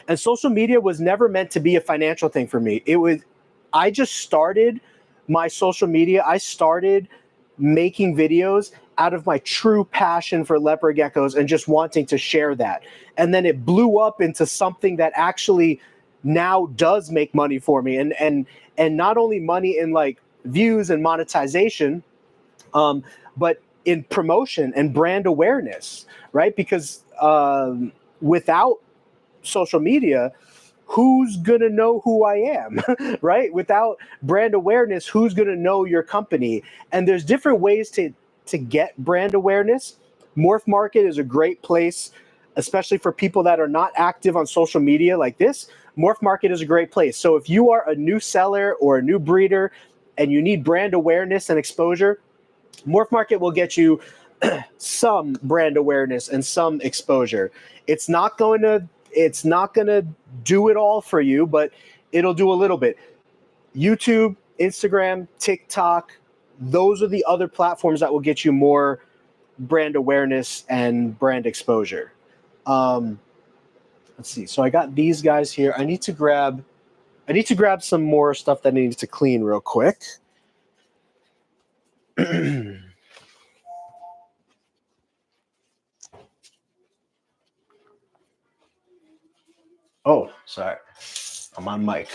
And social media was never meant to be a financial thing for me. I just started my social media. I started making videos out of my true passion for leopard geckos and just wanting to share that. And then it blew up into something that actually now does make money for me. And not only money in like views and monetization, but in promotion and brand awareness, right? Because without social media, who's going to know who I am, right? Without brand awareness, who's going to know your company? And there's different ways to get brand awareness. Morph Market is a great place, especially for people that are not active on social media like this. Morph Market is a great place. So if you are a new seller or a new breeder and you need brand awareness and exposure, Morph Market will get you some brand awareness and some exposure. It's not going to do it all for you, but it'll do a little bit. YouTube, Instagram, TikTok, those are the other platforms that will get you more brand awareness and brand exposure. Let's see. So I got these guys here. I need to grab some more stuff that I need to clean real quick. Oh, sorry. I'm on mic.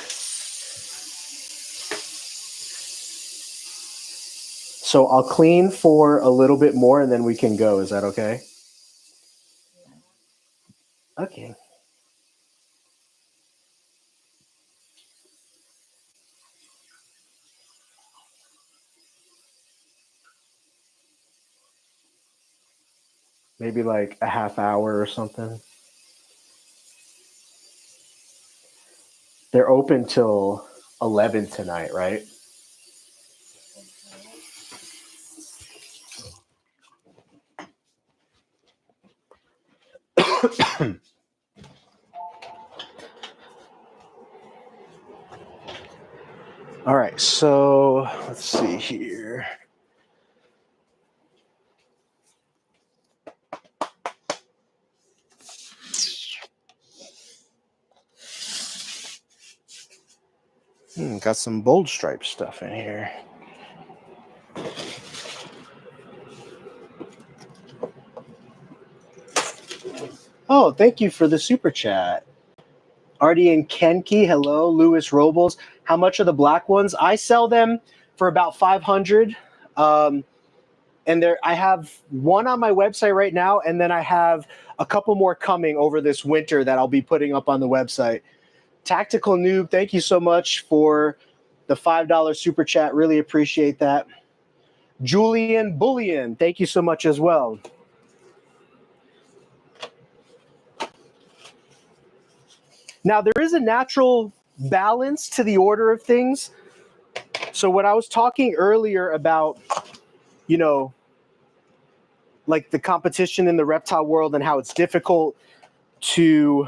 So I'll clean for a little bit more and then we can go. Is that okay? Okay. Maybe like a half hour or something. They're open till 11 tonight, right? All right, so let's see here. Got some bold stripe stuff in here. Oh, thank you for the super chat. Artie and Kenki, hello. Louis Robles, how much are the black ones? I sell them for about 500. And I have one on my website right now, and then I have a couple more coming over this winter that I'll be putting up on the website. Tactical Noob, thank you so much for the $5 super chat. Really appreciate that. Julian Bullion, thank you so much as well. Now, there is a natural balance to the order of things. So when I was talking earlier about, like the competition in the reptile world and how it's difficult to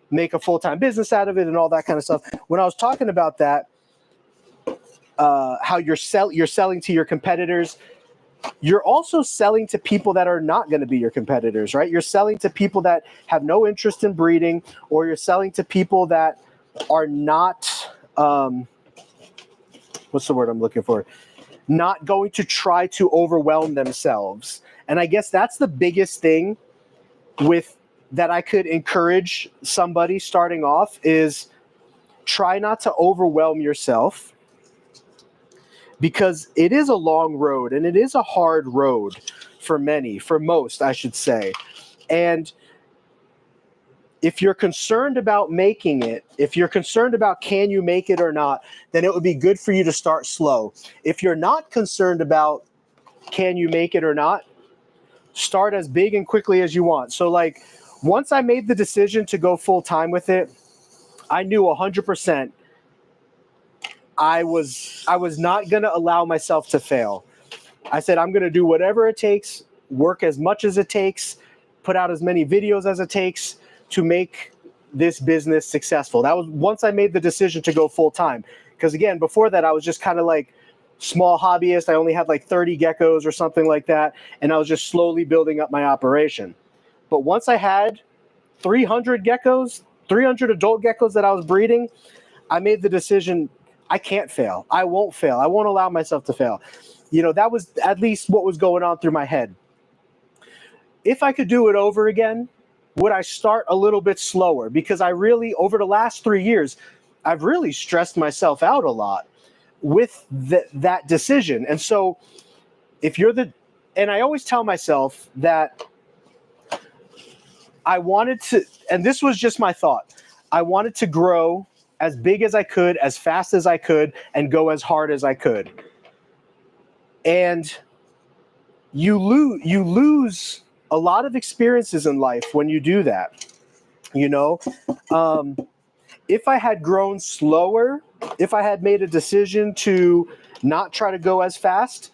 make a full-time business out of it and all that kind of stuff. When I was talking about that, how you're selling to your competitors, you're also selling to people that are not going to be your competitors, right? You're selling to people that have no interest in breeding, or you're selling to people that are not, what's the word I'm looking for? Not going to try to overwhelm themselves. And I guess that's the biggest thing that I could encourage somebody starting off is try not to overwhelm yourself, because it is a long road and it is a hard road for most, I should say. And if you're concerned about making it, if you're concerned about can you make it or not, then it would be good for you to start slow. If you're not concerned about can you make it or not, start as big and quickly as you want. So like once I made the decision to go full time with it, I knew 100% I was not going to allow myself to fail. I said, I'm going to do whatever it takes, work as much as it takes, put out as many videos as it takes to make this business successful. That was once I made the decision to go full time. Because again, before that, I was just kind of like small hobbyist. I only had like 30 geckos or something like that. And I was just slowly building up my operation. But once I had 300 geckos, 300 adult geckos that I was breeding, I made the decision, I can't fail. I won't fail. I won't allow myself to fail. That was at least what was going on through my head. If I could do it over again, would I start a little bit slower? Because I really, over the last 3 years, I've really stressed myself out a lot with that decision. And so if you're the, and I always tell myself that I wanted to, and this was just my thought, I wanted to grow as big as I could, as fast as I could, and go as hard as I could. And you lose a lot of experiences in life when you do that. You know, if I had grown slower, if I had made a decision to not try to go as fast,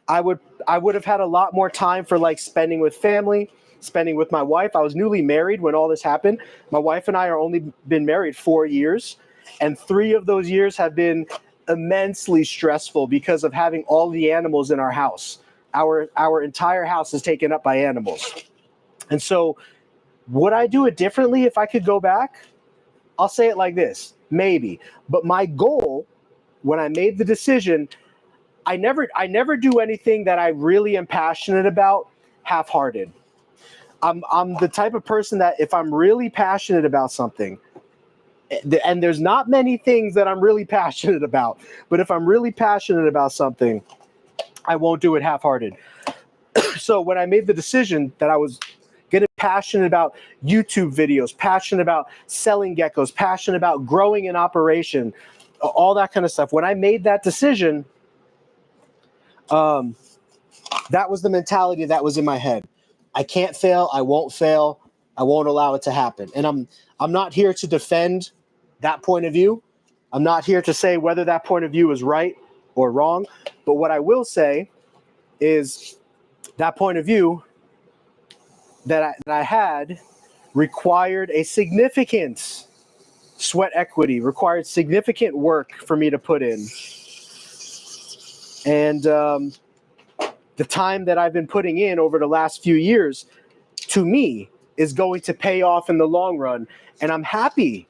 I would have had a lot more time for like spending with family, spending with my wife. I was newly married when all this happened. My wife and I are only been married 4 years, and 3 of those years have been immensely stressful because of having all the animals in our house. Our entire house is taken up by animals. And so would I do it differently if I could go back? I'll say it like this, maybe. But my goal when I made the decision, I never do anything that I really am passionate about half-hearted. I'm the type of person that if I'm really passionate about something, and there's not many things that I'm really passionate about, but if I'm really passionate about something, I won't do it half-hearted. So when I made the decision that I was getting passionate about YouTube videos, passionate about selling geckos, passionate about growing an operation, all that kind of stuff, when I made that decision, that was the mentality that was in my head. I can't fail. I won't fail. I won't allow it to happen. And I'm not here to defend that point of view. I'm not here to say whether that point of view is right or wrong. But what I will say is that point of view that I had required a significant sweat equity, required significant work for me to put in. And the time that I've been putting in over the last few years, to me, is going to pay off in the long run. And I'm happy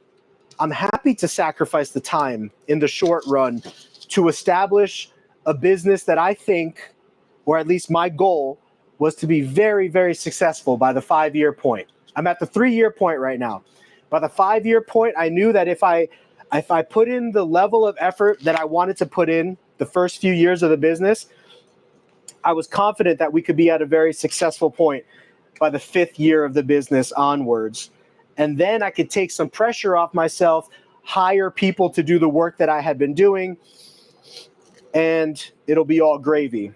to sacrifice the time in the short run to establish a business that I think, or at least my goal, was to be very, very successful by the 5-year point. I'm at the 3-year point right now. By the 5-year point, I knew that if I put in the level of effort that I wanted to put in the first few years of the business, I was confident that we could be at a very successful point by the 5th year of the business onwards. And then I could take some pressure off myself, hire people to do the work that I had been doing, and it'll be all gravy.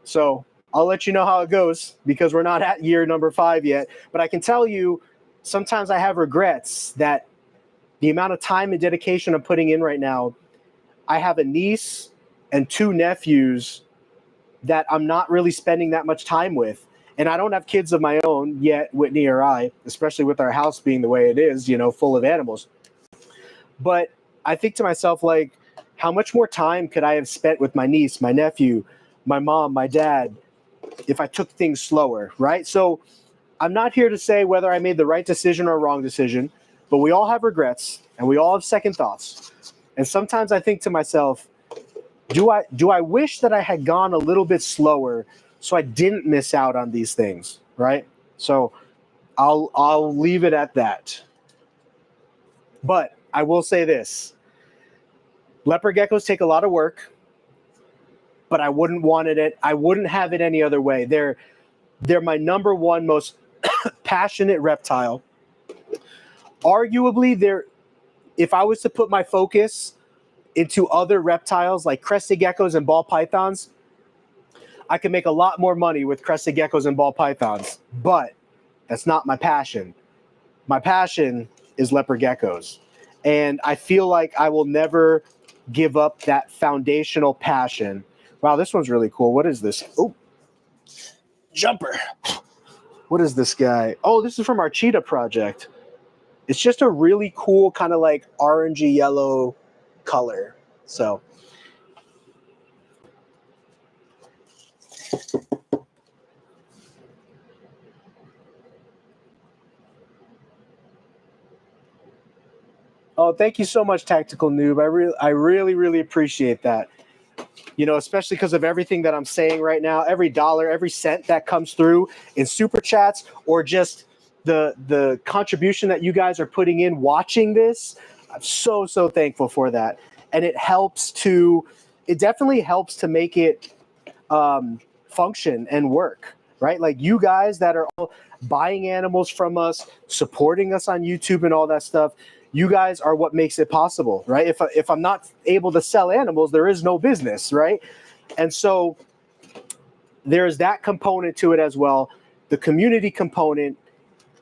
So I'll let you know how it goes because we're not at year number 5 yet. But I can tell you, sometimes I have regrets that the amount of time and dedication I'm putting in right now, I have a niece and 2 nephews that I'm not really spending that much time with. And I don't have kids of my own yet, Whitney or I, especially with our house being the way it is, you know, full of animals. But I think to myself, like, how much more time could I have spent with my niece, my nephew, my mom, my dad, if I took things slower, right? So I'm not here to say whether I made the right decision or a wrong decision, but we all have regrets and we all have second thoughts. And sometimes I think to myself, do I wish that I had gone a little bit slower so I didn't miss out on these things, right? So I'll leave it at that. But I will say this. Leopard geckos take a lot of work, but I wouldn't want it. I wouldn't have it any other way. They're my number one most passionate reptile. Arguably, if I was to put my focus into other reptiles like crested geckos and ball pythons, I can make a lot more money with crested geckos and ball pythons, but that's not my passion. My passion is leopard geckos, and I feel like I will never give up that foundational passion. Wow, this one's really cool. What is this? Oh, jumper. What is this guy? Oh, this is from our cheetah project. It's just a really cool kind of like orangey yellow color. So oh, thank you so much, Tactical Noob. I really appreciate that. You know, especially because of everything that I'm saying right now, every dollar, every cent that comes through in super chats, or just the contribution that you guys are putting in watching this. I'm so thankful for that. And it helps to it definitely helps to make it function and work, right? Like you guys that are all buying animals from us, supporting us on YouTube and all that stuff, you guys are what makes it possible, right? If I'm not able to sell animals, there is no business, right? And so there's that component to it as well, the community component.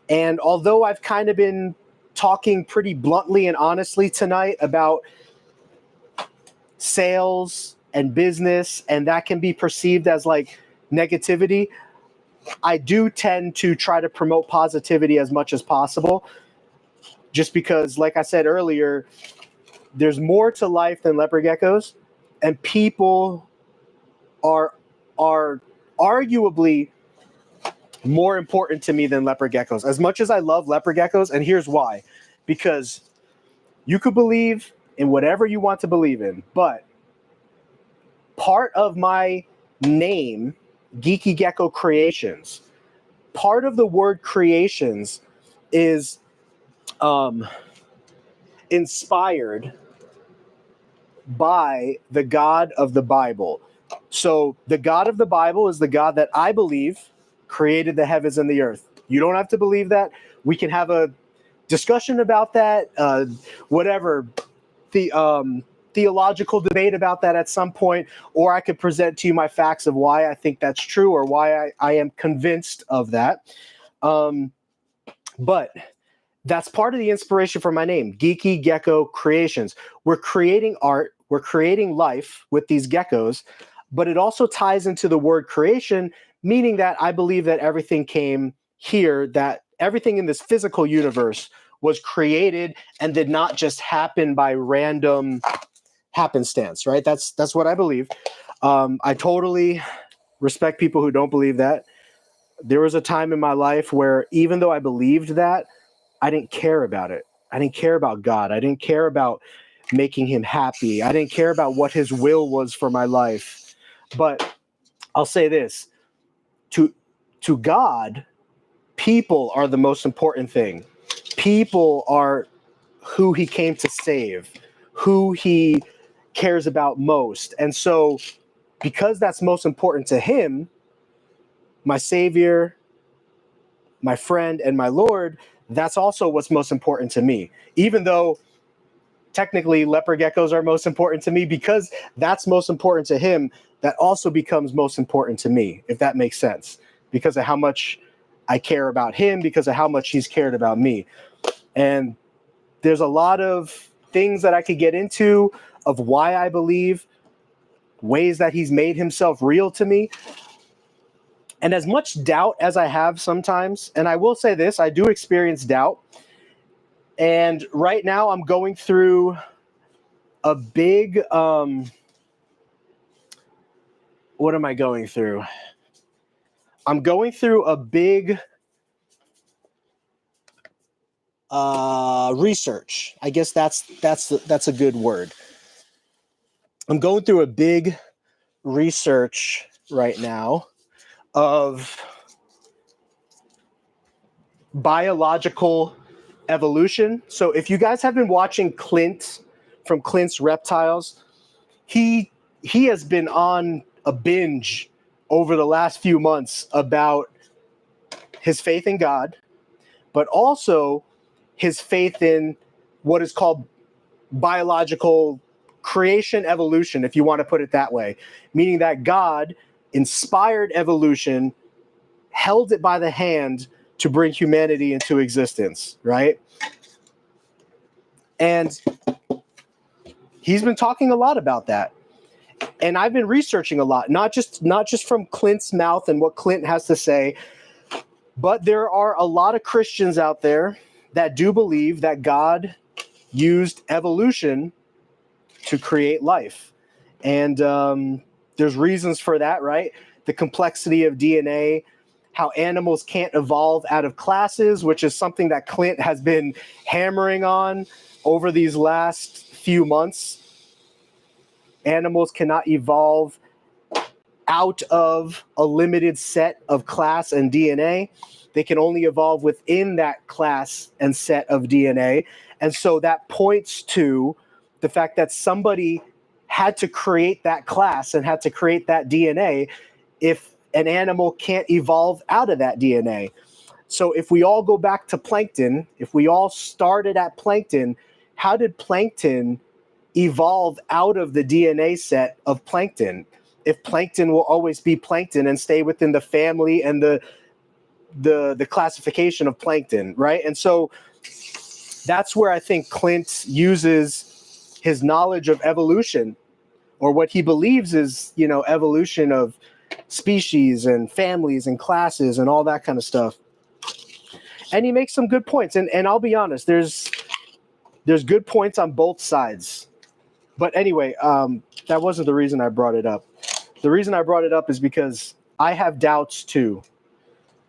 And although I've kind of been talking pretty bluntly and honestly tonight about sales and business, and that can be perceived as like negativity, I do tend to try to promote positivity as much as possible, just because, like I said earlier, there's more to life than leopard geckos, and people are arguably more important to me than leopard geckos. As much as I love leopard geckos, and here's why. Because you could believe in whatever you want to believe in, but part of my name, Geeky Gecko Creations, part of the word creations is inspired by the God of the Bible. So the God of the Bible is the God that I believe created the heavens and the earth. You don't have to believe that. We can have a discussion about that, whatever, the theological debate about that at some point, or I could present to you my facts of why I think that's true or why I am convinced of that. But that's part of the inspiration for my name, Geeky Gecko Creations. We're creating art, we're creating life with these geckos, but it also ties into the word creation, meaning that I believe that everything came here, that everything in this physical universe was created and did not just happen by random happenstance, right? That's what I believe. I totally respect people who don't believe that. There was a time in my life where even though I believed that, I didn't care about it. I didn't care about God. I didn't care about making him happy. I didn't care about what his will was for my life. But I'll say this, to God, people are the most important thing. People are who he came to save, who he cares about most. And so because that's most important to him, my Savior, my friend, and my Lord, that's also what's most important to me. Even though technically leopard geckos are most important to me, because that's most important to him, that also becomes most important to me, if that makes sense, because of how much I care about him, because of how much he's cared about me. And there's a lot of things that I could get into of why I believe, ways that he's made himself real to me. And as much doubt as I have sometimes, and I will say this, I do experience doubt. And right now I'm going through a big, what am I going through? I'm going through a big research. I guess that's a good word. I'm going through a big research right now of biological evolution. So if you guys have been watching Clint from Clint's Reptiles, he has been on a binge over the last few months about his faith in God, but also his faith in what is called biological creation evolution, if you want to put it that way, meaning that God inspired evolution, held it by the hand to bring humanity into existence, right? And he's been talking a lot about that. And I've been researching a lot, not just from Clint's mouth and what Clint has to say, but there are a lot of Christians out there that do believe that God used evolution to create life. And there's reasons for that, right? The complexity of DNA, how animals can't evolve out of classes, which is something that Clint has been hammering on over these last few months. Animals cannot evolve out of a limited set of class and DNA. They can only evolve within that class and set of DNA. And so that points to the fact that somebody had to create that class and had to create that DNA if an animal can't evolve out of that DNA. So if we all go back to plankton, if we all started at plankton, how did plankton evolve out of the DNA set of plankton? If plankton will always be plankton and stay within the family and the classification of plankton, right? And so that's where I think Clint uses his knowledge of evolution, or what he believes is, evolution of species and families and classes and all that kind of stuff. And he makes some good points. And I'll be honest, there's good points on both sides. But anyway, that wasn't the reason I brought it up. The reason I brought it up is because I have doubts too.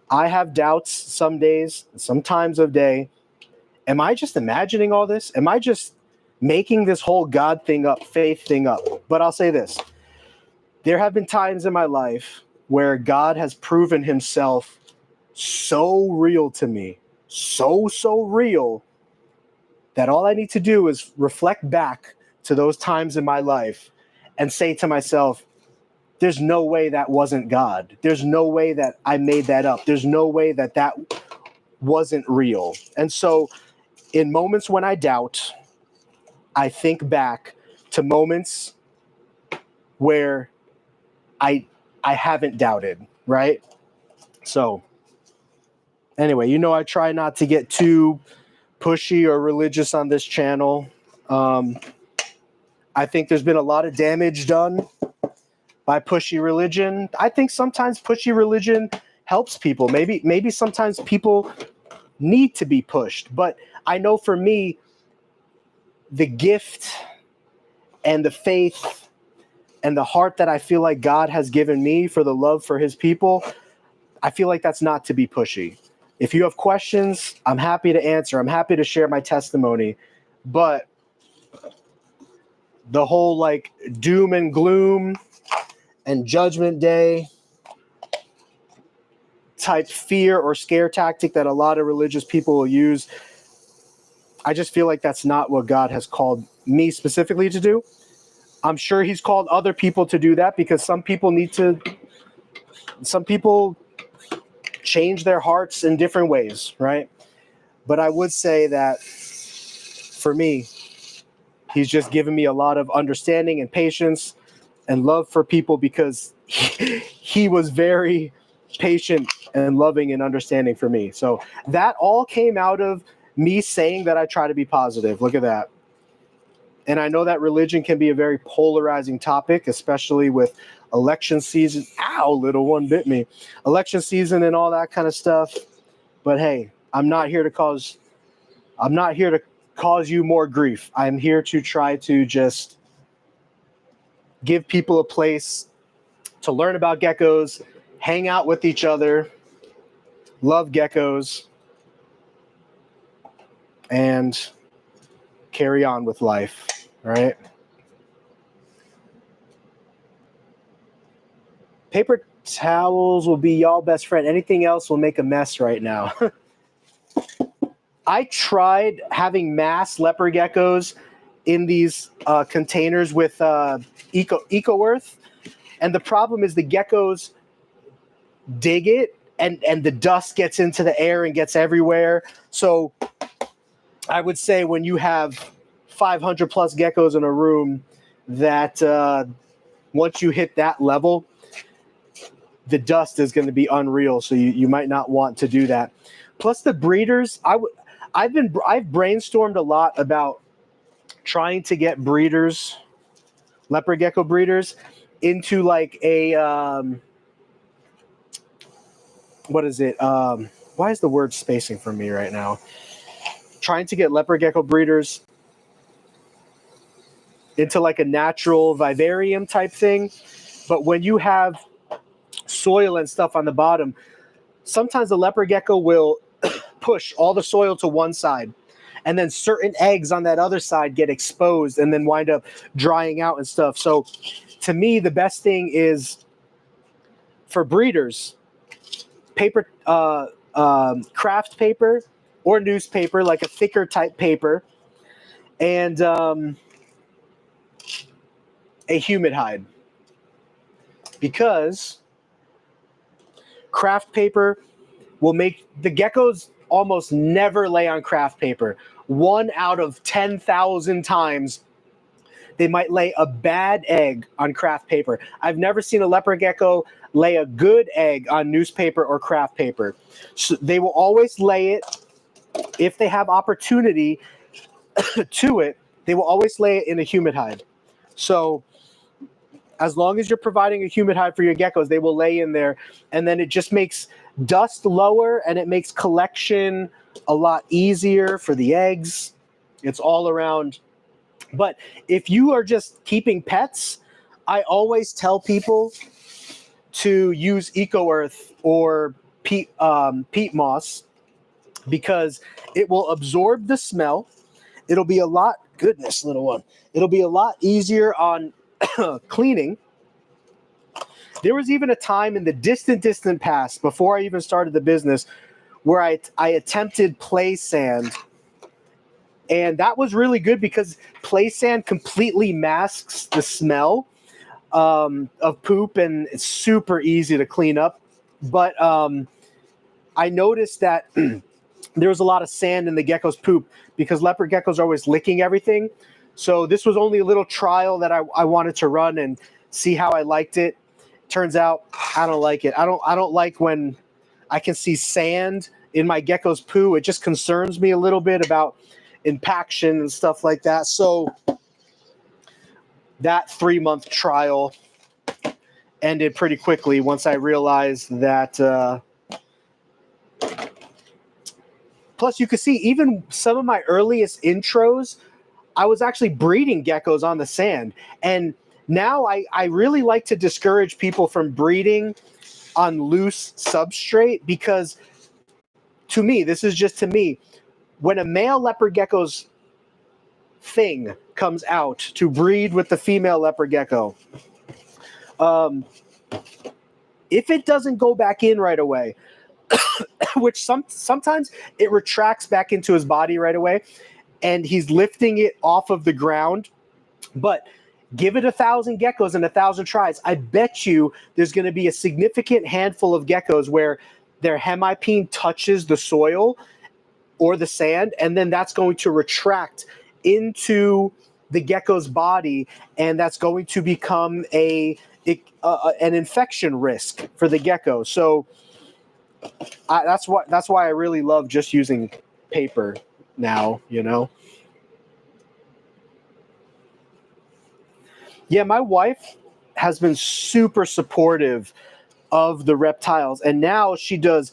I have doubts some days, some times of day. Am I just imagining all this? Am I just making this whole God thing up, faith thing up? But I'll say this. There have been times in my life where God has proven himself so real to me, so real, that all I need to do is reflect back to those times in my life and say to myself, there's no way that wasn't God. There's no way that I made that up. There's no way that that wasn't real. And so in moments when I doubt, I think back to moments where I haven't doubted, right? So anyway, I try not to get too pushy or religious on this channel. I think there's been a lot of damage done by pushy religion. I think sometimes pushy religion helps people. Maybe sometimes people need to be pushed. But I know for me, the gift and the faith and the heart that I feel like God has given me for the love for his people, I feel like that's not to be pushy. If you have questions, I'm happy to answer. I'm happy to share my testimony. But the whole like doom and gloom and judgment day type fear or scare tactic that a lot of religious people will use, I just feel like that's not what God has called me specifically to do. I'm sure he's called other people to do that, because some people change their hearts in different ways, right? But I would say that for me, he's just given me a lot of understanding and patience and love for people, because he was very patient and loving and understanding for me. So that all came out of me saying that I try to be positive. Look at that. And I know that religion can be a very polarizing topic, especially with election season. Ow, little one bit me. Election season and all that kind of stuff. But hey, I'm not here to cause you more grief. I'm here to try to just give people a place to learn about geckos, hang out with each other, love geckos, and carry on with life, right? Paper towels will be y'all best friend. Anything else will make a mess right now. I tried having mass leopard geckos in these containers with Eco Earth, and the problem is the geckos dig it, and the dust gets into the air and gets everywhere. So I would say when you have 500 plus geckos in a room, that once you hit that level, the dust is going to be unreal. So you might not want to do that. Plus the breeders, I've brainstormed a lot about trying to get breeders, leopard gecko breeders, into like a what is it? Why is the word spacing for me right now? Trying to get leopard gecko breeders into like a natural vivarium type thing. But when you have soil and stuff on the bottom, sometimes the leopard gecko will push all the soil to one side, and then certain eggs on that other side get exposed and then wind up drying out and stuff. So to me, the best thing is for breeders, paper, craft paper or newspaper, like a thicker type paper, and a humid hide, because craft paper will make the geckos almost never lay on craft paper. 1 out of 10,000 times they might lay a bad egg on craft paper. I've never seen a leopard gecko lay a good egg on newspaper or craft paper. So they will always lay it, if they have opportunity to it, they will always lay it in a humid hide. So as long as you're providing a humid hide for your geckos, they will lay in there, and then it just makes dust lower and it makes collection a lot easier for the eggs. It's all around. But if you are just keeping pets, I always tell people to use Eco Earth or peat moss, because it will absorb the smell. It'll be a lot, goodness, little one. It'll be a lot easier on cleaning. There was even a time in the distant past, before I even started the business, where I attempted play sand. And that was really good because play sand completely masks the smell of poop, and it's super easy to clean up. But I noticed that there was a lot of sand in the gecko's poop because leopard geckos are always licking everything. So this was only a little trial that I wanted to run and see how I liked it. Turns out I don't like it. I don't like when I can see sand in my gecko's poo. It just concerns me a little bit about impaction and stuff like that. So that 3-month trial ended pretty quickly once I realized that. Plus, you could see even some of my earliest intros, I was actually breeding geckos on the sand. And now I really like to discourage people from breeding on loose substrate, because to me, this is just to me, when a male leopard gecko's thing comes out to breed with the female leopard gecko, if it doesn't go back in right away, which sometimes it retracts back into his body right away, and he's lifting it off of the ground, but give it 1,000 geckos and 1,000 tries. I bet you there's going to be a significant handful of geckos where their hemipene touches the soil or the sand, and then that's going to retract into the gecko's body, and that's going to become an infection risk for the gecko. So that's why I really love just using paper now, you know. Yeah, my wife has been super supportive of the reptiles, and now she does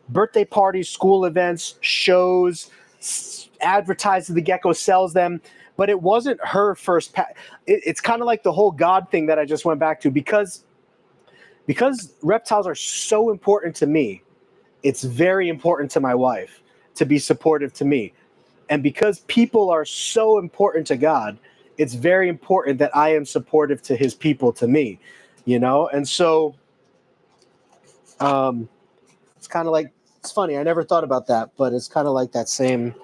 birthday parties, school events, shows, advertises the gecko, sells them. But it wasn't her first. It's kind of like the whole God thing that I just went back to, because reptiles are so important to me. It's very important to my wife to be supportive to me. And because people are so important to God, it's very important that I am supportive to his people, to me, you know? And so it's kind of like, it's funny. I never thought about that, but it's kind of like that same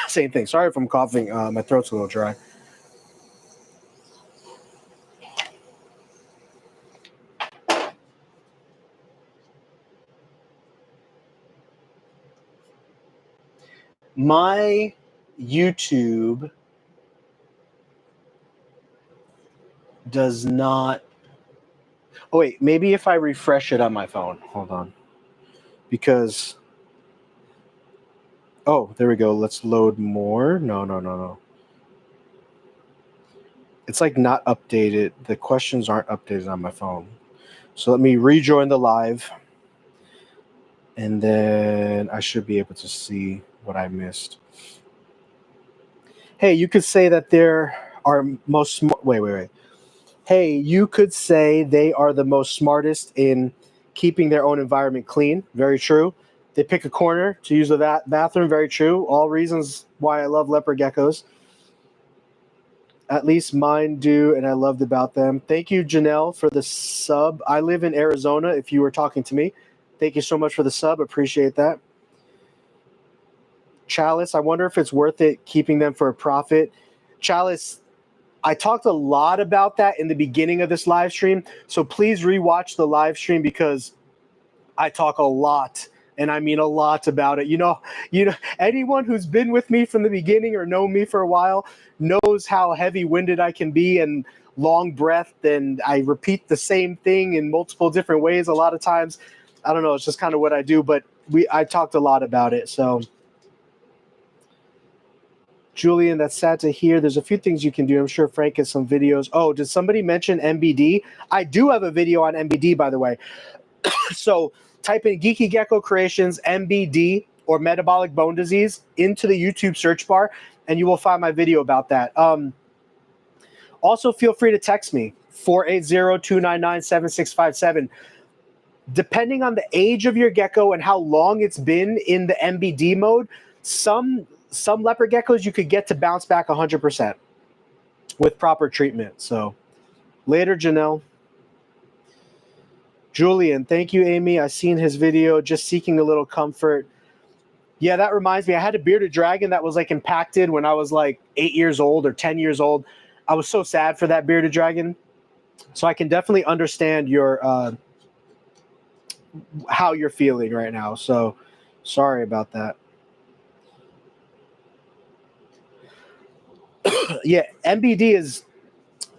thing. Sorry if I'm coughing. My throat's a little dry. My YouTube does not. Oh, wait. Maybe if I refresh it on my phone. Hold on. Because. Oh, there we go. Let's load more. No. It's like not updated. The questions aren't updated on my phone. So let me rejoin the live. And then I should be able to see what I missed. Hey, you could say that there are most smart. Wait. Hey, you could say they are the most smartest in keeping their own environment clean. Very true. They pick a corner to use the bathroom. Very true. All reasons why I love leopard geckos. At least mine do, and I loved about them. Thank you, Janelle, for the sub. I live in Arizona, if you were talking to me. Thank you so much for the sub. Appreciate that. Chalice, I wonder if it's worth it keeping them for a profit. Chalice, I talked a lot about that in the beginning of this live stream. So please rewatch the live stream because I talk a lot, and I mean a lot about it. You know, anyone who's been with me from the beginning or known me for a while knows how heavy-winded I can be and long-breathed, and I repeat the same thing in multiple different ways a lot of times. I don't know, it's just kind of what I do, but I talked a lot about it. So, Julian, that's sad to hear. There's a few things you can do. I'm sure Frank has some videos. Oh, did somebody mention MBD? I do have a video on MBD, by the way. So type in Geeky Gecko Creations, MBD, or metabolic bone disease into the YouTube search bar, and you will find my video about that. Also, feel free to text me, 480-299-7657. Depending on the age of your gecko and how long it's been in the MBD mode, some leopard geckos you could get to bounce back 100% with proper treatment. So later, Janelle. Julian, thank you, Amy. I seen his video, just seeking a little comfort. Yeah, that reminds me. I had a bearded dragon that was like impacted when I was like 8 years old or 10 years old. I was so sad for that bearded dragon. So I can definitely understand your how you're feeling right now. So sorry about that. Yeah, MBD is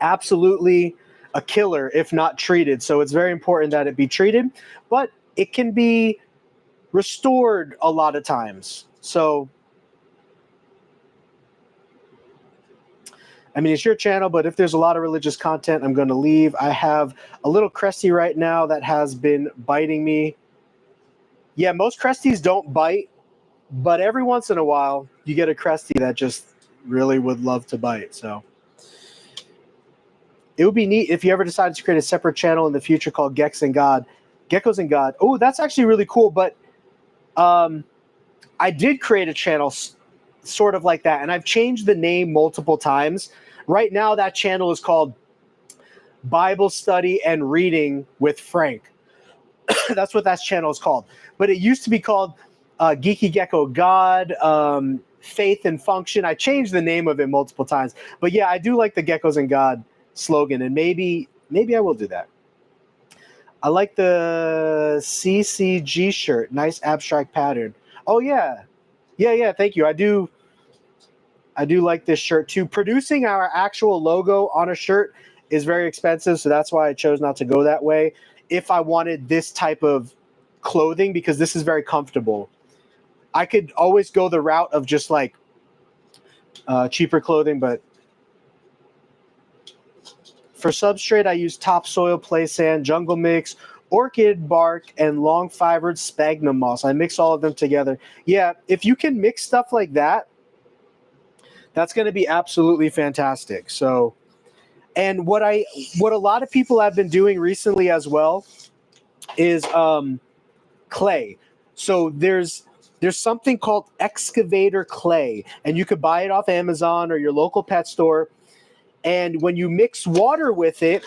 absolutely a killer if not treated. So it's very important that it be treated, but it can be restored a lot of times. So, I mean, it's your channel, but if there's a lot of religious content, I'm going to leave. I have a little Cresty right now that has been biting me. Yeah, most Cresties don't bite, but every once in a while you get a Cresty that just really would love to bite. So it would be neat if you ever decided to create a separate channel in the future called Geckos and God. Oh, that's actually really cool. But I did create a channel sort of like that, and I've changed the name multiple times. Right now, that channel is called Bible Study and Reading with Frank. That's what that channel is called. But it used to be called Geeky Gecko God, Faith and Function. I changed the name of it multiple times. But yeah, I do like the Geckos and God slogan, and maybe I will do that. I like the CCG shirt. Nice abstract pattern. Oh yeah. Thank you. I do like this shirt too. Producing our actual logo on a shirt is very expensive, so that's why I chose not to go that way. If I wanted this type of clothing, because this is very comfortable, I could always go the route of just like cheaper clothing, but for substrate, I use topsoil, play sand, jungle mix, orchid bark, and long fibered sphagnum moss. I mix all of them together. Yeah, if you can mix stuff like that, that's going to be absolutely fantastic. So, and what a lot of people have been doing recently as well is clay. So there's something called excavator clay, and you could buy it off Amazon or your local pet store. And when you mix water with it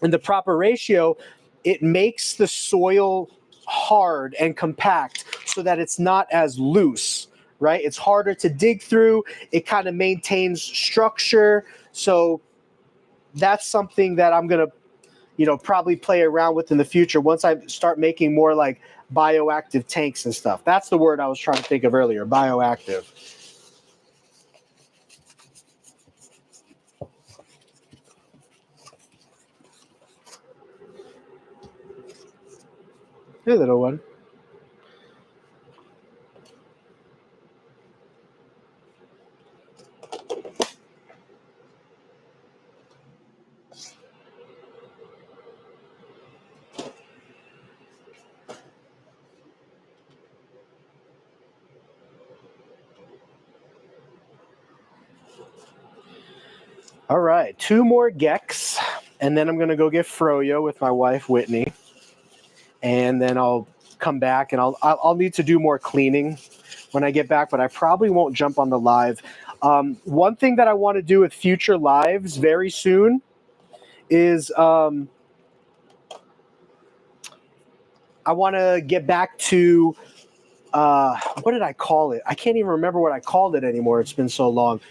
in the proper ratio, it makes the soil hard and compact so that it's not as loose, right? It's harder to dig through. It kind of maintains structure. So that's something that I'm going to, probably play around with in the future once I start making more like bioactive tanks and stuff. That's the word I was trying to think of earlier, bioactive. Hey, little one. All right, 2 more Gecks, and then I'm going to go get Froyo with my wife, Whitney. And then I'll come back, and I'll need to do more cleaning when I get back, but I probably won't jump on the live. One thing that I want to do with future lives very soon is I want to get back to what did I call it? I can't even remember what I called it anymore. It's been so long.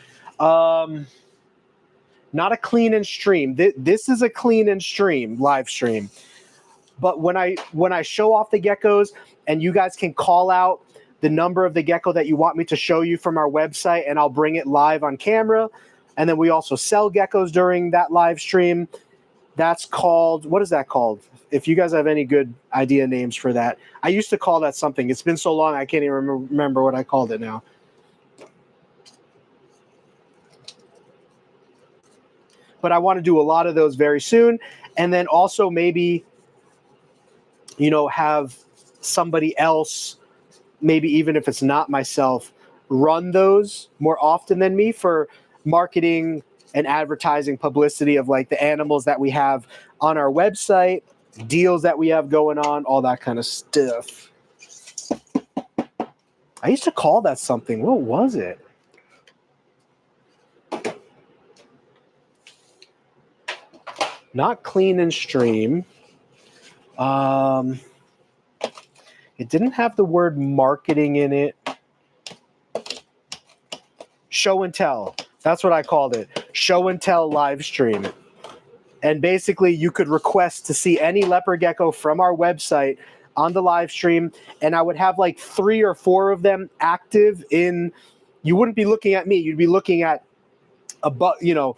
not a clean and stream. This is a clean and stream live stream. But when I show off the geckos, and you guys can call out the number of the gecko that you want me to show you from our website, and I'll bring it live on camera. And then we also sell geckos during that live stream. That's called, what is that called? If you guys have any good idea names for that. I used to call that something. It's been so long I can't even remember what I called it now. But I want to do a lot of those very soon. And then also maybe, you know, have somebody else, maybe even if it's not myself, run those more often than me for marketing and advertising publicity of like the animals that we have on our website, deals that we have going on, all that kind of stuff. I used to call that something. What was it? Not clean and stream. It didn't have the word marketing in it. Show and tell. That's what I called it. Show and tell live stream. And basically you could request to see any leopard gecko from our website on the live stream. And I would have like 3 or 4 of them active in, you wouldn't be looking at me. You'd be looking at a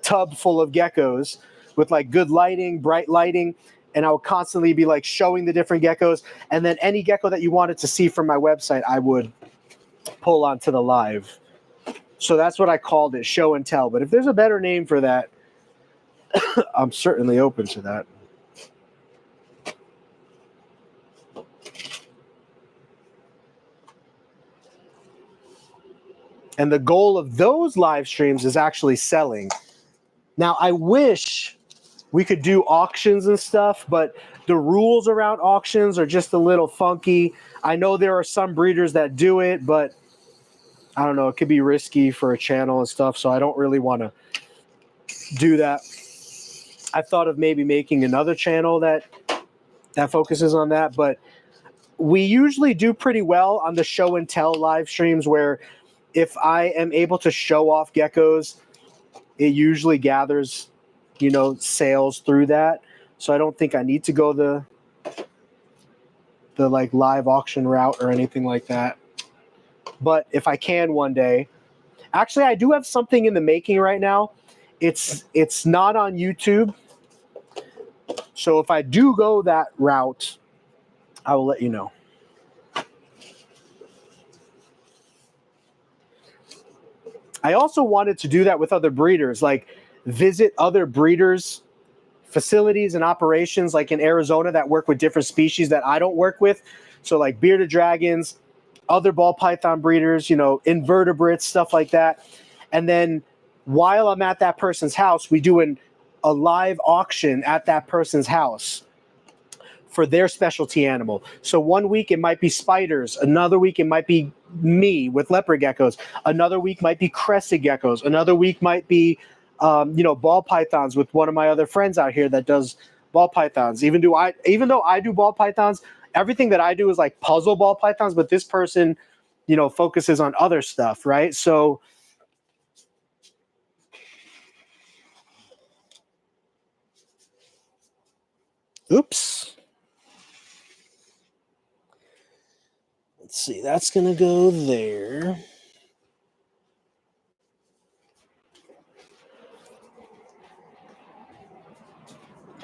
tub full of geckos with like good lighting, bright lighting. And I would constantly be like showing the different geckos. And then any gecko that you wanted to see from my website, I would pull onto the live. So that's what I called it, show and tell. But if there's a better name for that, I'm certainly open to that. And the goal of those live streams is actually selling. Now, I wish we could do auctions and stuff, but the rules around auctions are just a little funky. I know there are some breeders that do it, but I don't know, it could be risky for a channel and stuff, so I don't really want to do that. I thought of maybe making another channel that focuses on that, but we usually do pretty well on the show and tell live streams where if I am able to show off geckos, it usually gathers, you know, sales through that. So I don't think I need to go the like live auction route or anything like that. But if I can one day, actually I do have something in the making right now. It's not on YouTube. So if I do go that route, I will let you know. I also wanted to do that with other breeders, like visit other breeders' facilities and operations, like in Arizona that work with different species that I don't work with. So like bearded dragons, other ball python breeders, you know, invertebrates, stuff like that. And then while I'm at that person's house, we do a live auction at that person's house for their specialty animal. So one week it might be spiders, another week it might be me with leopard geckos, another week might be crested geckos, another week might be ball pythons with one of my other friends out here that does ball pythons. Even though I do ball pythons, everything that I do is like puzzle ball pythons, but this person, you know, focuses on other stuff, right? So oops. Let's see, that's going to go there.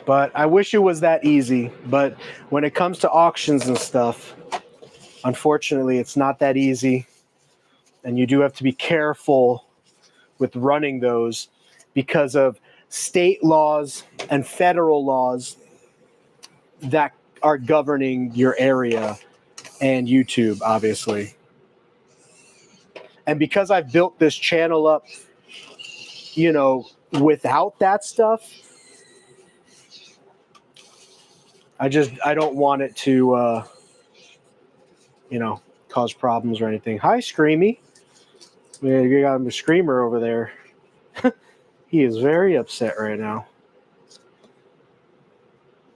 But I wish it was that easy. But when it comes to auctions and stuff, unfortunately, it's not that easy. And you do have to be careful with running those because of state laws and federal laws that are governing your area and YouTube, obviously. And because I've built this channel up, you know, without that stuff, I don't want it to, cause problems or anything. Hi, Screamy. Yeah, you got a screamer over there. He is very upset right now.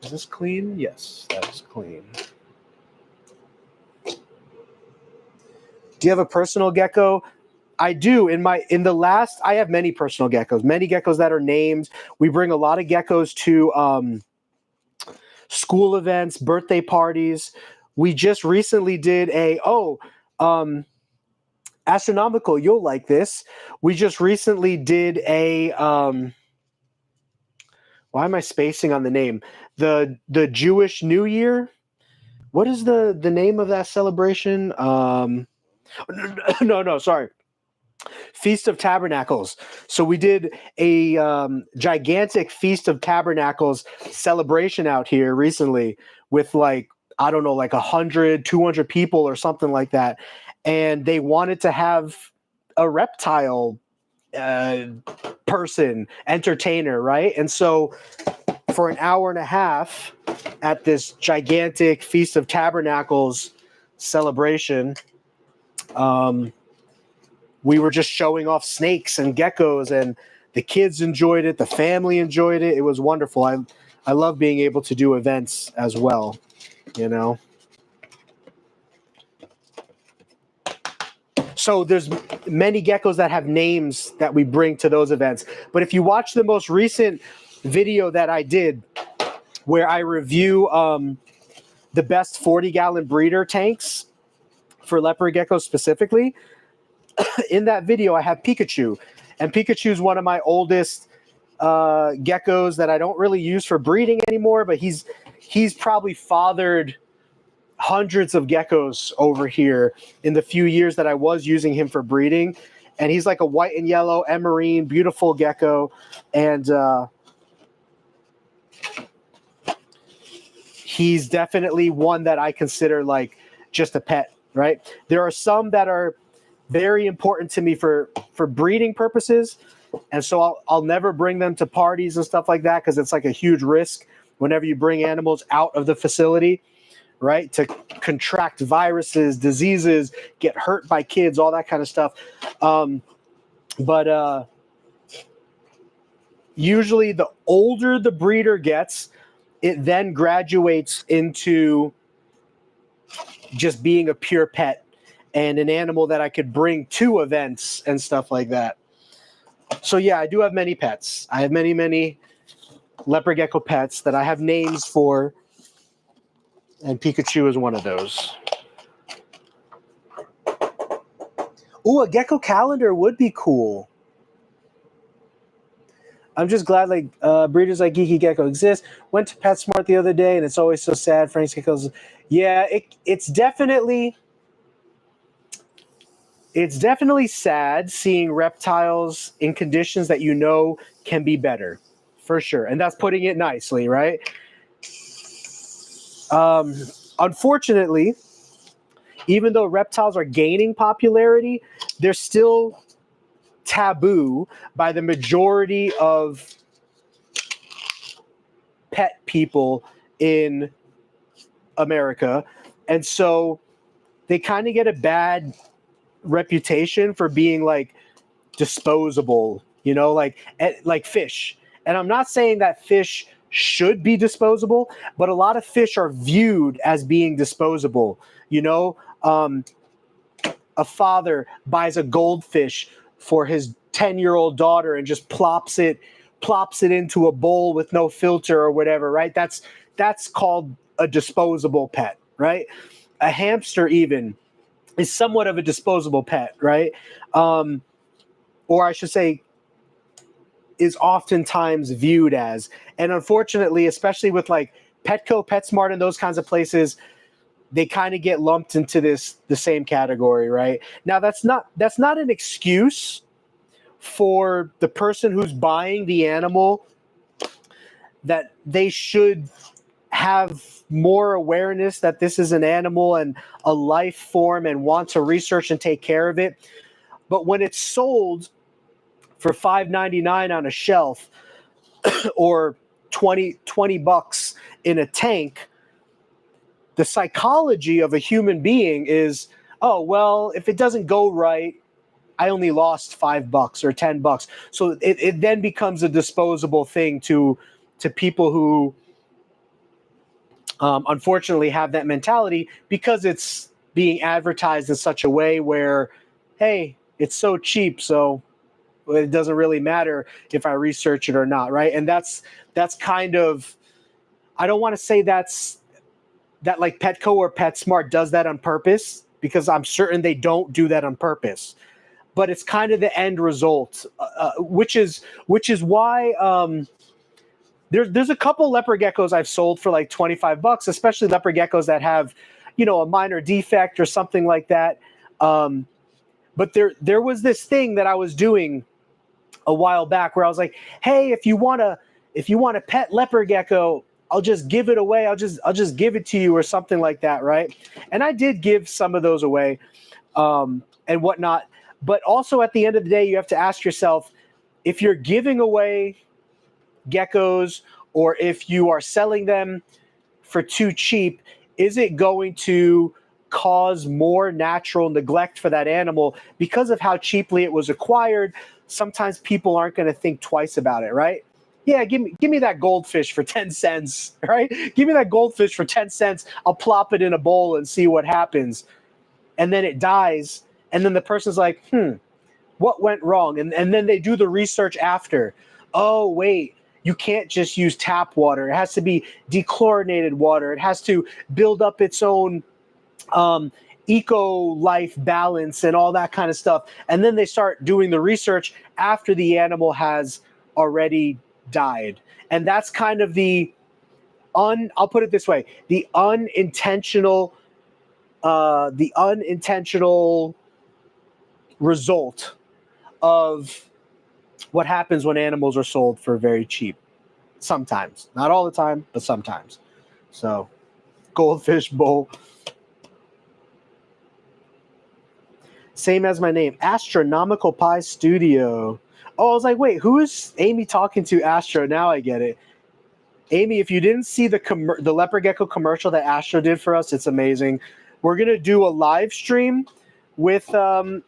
Is this clean? Yes, that is clean. Do you have a personal gecko? I do. I have many personal geckos, many geckos that are named. We bring a lot of geckos to school events, birthday parties. We just recently did astronomical. You'll like this. We just recently did why am I spacing on the name? The Jewish New Year. What is the name of that celebration? No, sorry. Feast of Tabernacles. So we did a gigantic Feast of Tabernacles celebration out here recently with like, I don't know, like 100, 200 people or something like that. And they wanted to have a reptile person, entertainer, right? And so for an hour and a half at this gigantic Feast of Tabernacles celebration, we were just showing off snakes and geckos, and the kids enjoyed it. The family enjoyed it. It was wonderful. I love being able to do events as well, you know. So there's many geckos that have names that we bring to those events. But if you watch the most recent video that I did where I review the best 40-gallon breeder tanks for leopard geckos specifically, in that video, I have Pikachu, and Pikachu is one of my oldest geckos that I don't really use for breeding anymore, but he's probably fathered hundreds of geckos over here in the few years that I was using him for breeding, and he's like a white and yellow emerine, beautiful gecko, and he's definitely one that I consider like just a pet, right? There are some that are very important to me for breeding purposes, and so I'll never bring them to parties and stuff like that because it's like a huge risk whenever you bring animals out of the facility, right? To contract viruses, diseases, get hurt by kids, all that kind of stuff. But usually the older the breeder gets, it then graduates into just being a pure pet and an animal that I could bring to events and stuff like that. So yeah, I do have many pets. I have many leopard gecko pets that I have names for, and Pikachu is one of those. Ooh, a gecko calendar would be cool. I'm just glad like breeders like Geeky Gecko exist. Went to PetSmart the other day, and it's always so sad. Frank's geckos. Yeah, it's definitely sad seeing reptiles in conditions that you know can be better, for sure. And that's putting it nicely, right? Unfortunately, even though reptiles are gaining popularity, they're still taboo by the majority of pet people in America. And so they kind of get a bad reputation for being like disposable, you know, like fish. And I'm not saying that fish should be disposable, but a lot of fish are viewed as being disposable. You know, a father buys a goldfish for his 10-year-old daughter and just plops it into a bowl with no filter or whatever, right? That's called a disposable pet, right? A hamster even is somewhat of a disposable pet, right? Or I should say, is oftentimes viewed as. And unfortunately, especially with like Petco, PetSmart, and those kinds of places, they kind of get lumped into the same category, right? Now, that's not an excuse for the person who's buying the animal that they should have more awareness that this is an animal and a life form and want to research and take care of it. But when it's sold for $5.99 on a shelf or $20 in a tank, the psychology of a human being is, oh, well, if it doesn't go right, I only lost $5 or $10. So it then becomes a disposable thing to people who unfortunately have that mentality because it's being advertised in such a way where, hey, it's so cheap, so it doesn't really matter if I research it or not, right? And that's kind of, I don't want to say that like Petco or PetSmart does that on purpose, because I'm certain they don't do that on purpose. But it's kind of the end result, which is why there's a couple leopard geckos I've sold for like $25, especially leopard geckos that have, a minor defect or something like that. But there was this thing that I was doing a while back where I was like, hey, if you want a pet leopard gecko, I'll just give it away. I'll just give it to you or something like that, right? And I did give some of those away, and whatnot. But also at the end of the day, you have to ask yourself, if you're giving away geckos or if you are selling them for too cheap, is it going to cause more natural neglect for that animal because of how cheaply it was acquired? Sometimes people aren't going to think twice about it, right? Yeah, give me that goldfish for 10 cents, right? Give me that goldfish for 10 cents. I'll plop it in a bowl and see what happens. And then it dies. And then the person's like, what went wrong? And then they do the research after. Oh, wait, you can't just use tap water. It has to be dechlorinated water. It has to build up its own eco-life balance and all that kind of stuff. And then they start doing the research after the animal has already died. And that's kind of I'll put it this way, the unintentional result of what happens when animals are sold for very cheap. Sometimes, not all the time, but sometimes. So, goldfish bowl. Same as my name, Astronomical Pie Studio. Oh, I was like, wait, who is Amy talking to? Astro? Now I get it. Amy, if you didn't see the leopard gecko commercial that Astro did for us, it's amazing. We're gonna do a live stream with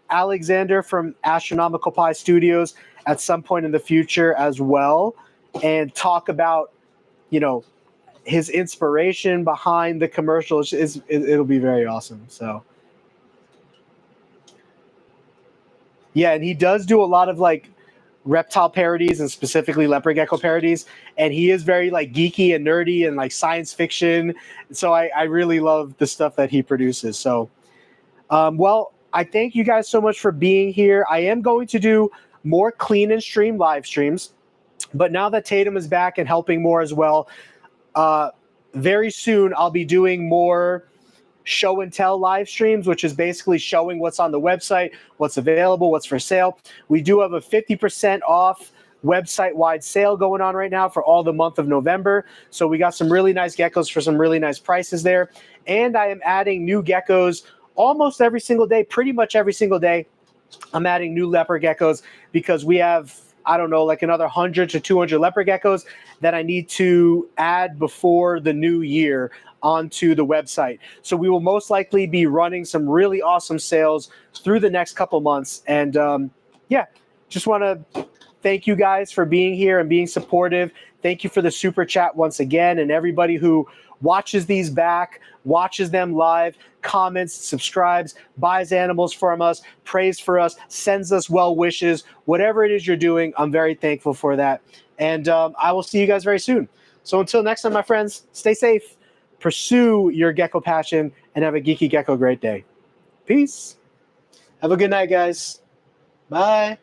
Alexander from Astronomical Pie Studios at some point in the future as well, and talk about, his inspiration behind the commercial. It'll be very awesome. So, yeah, and he does do a lot of like reptile parodies and specifically leopard gecko parodies, and he is very like geeky and nerdy and like science fiction. So I really love the stuff that he produces. So, well, I thank you guys so much for being here. I am going to do more clean and stream live streams, but now that Tatum is back and helping more as well, very soon I'll be doing more show and tell live streams, which is basically showing what's on the website, what's available, what's for sale. We do have a 50% off website-wide sale going on right now for all the month of November. So we got some really nice geckos for some really nice prices there. And I am adding new geckos almost every single day, pretty much every single day. I'm adding new leopard geckos because we have, I don't know, like another 100 to 200 leopard geckos that I need to add before the new year onto the website. So we will most likely be running some really awesome sales through the next couple months. And just want to thank you guys for being here and being supportive. Thank you for the super chat once again, and everybody who watches these back, watches them live, comments, subscribes, buys animals from us, prays for us, sends us well wishes, whatever it is you're doing. I'm very thankful for that. And I will see you guys very soon. So until next time, my friends, stay safe, pursue your gecko passion, and have a geeky gecko great day. Peace. Have a good night, guys. Bye.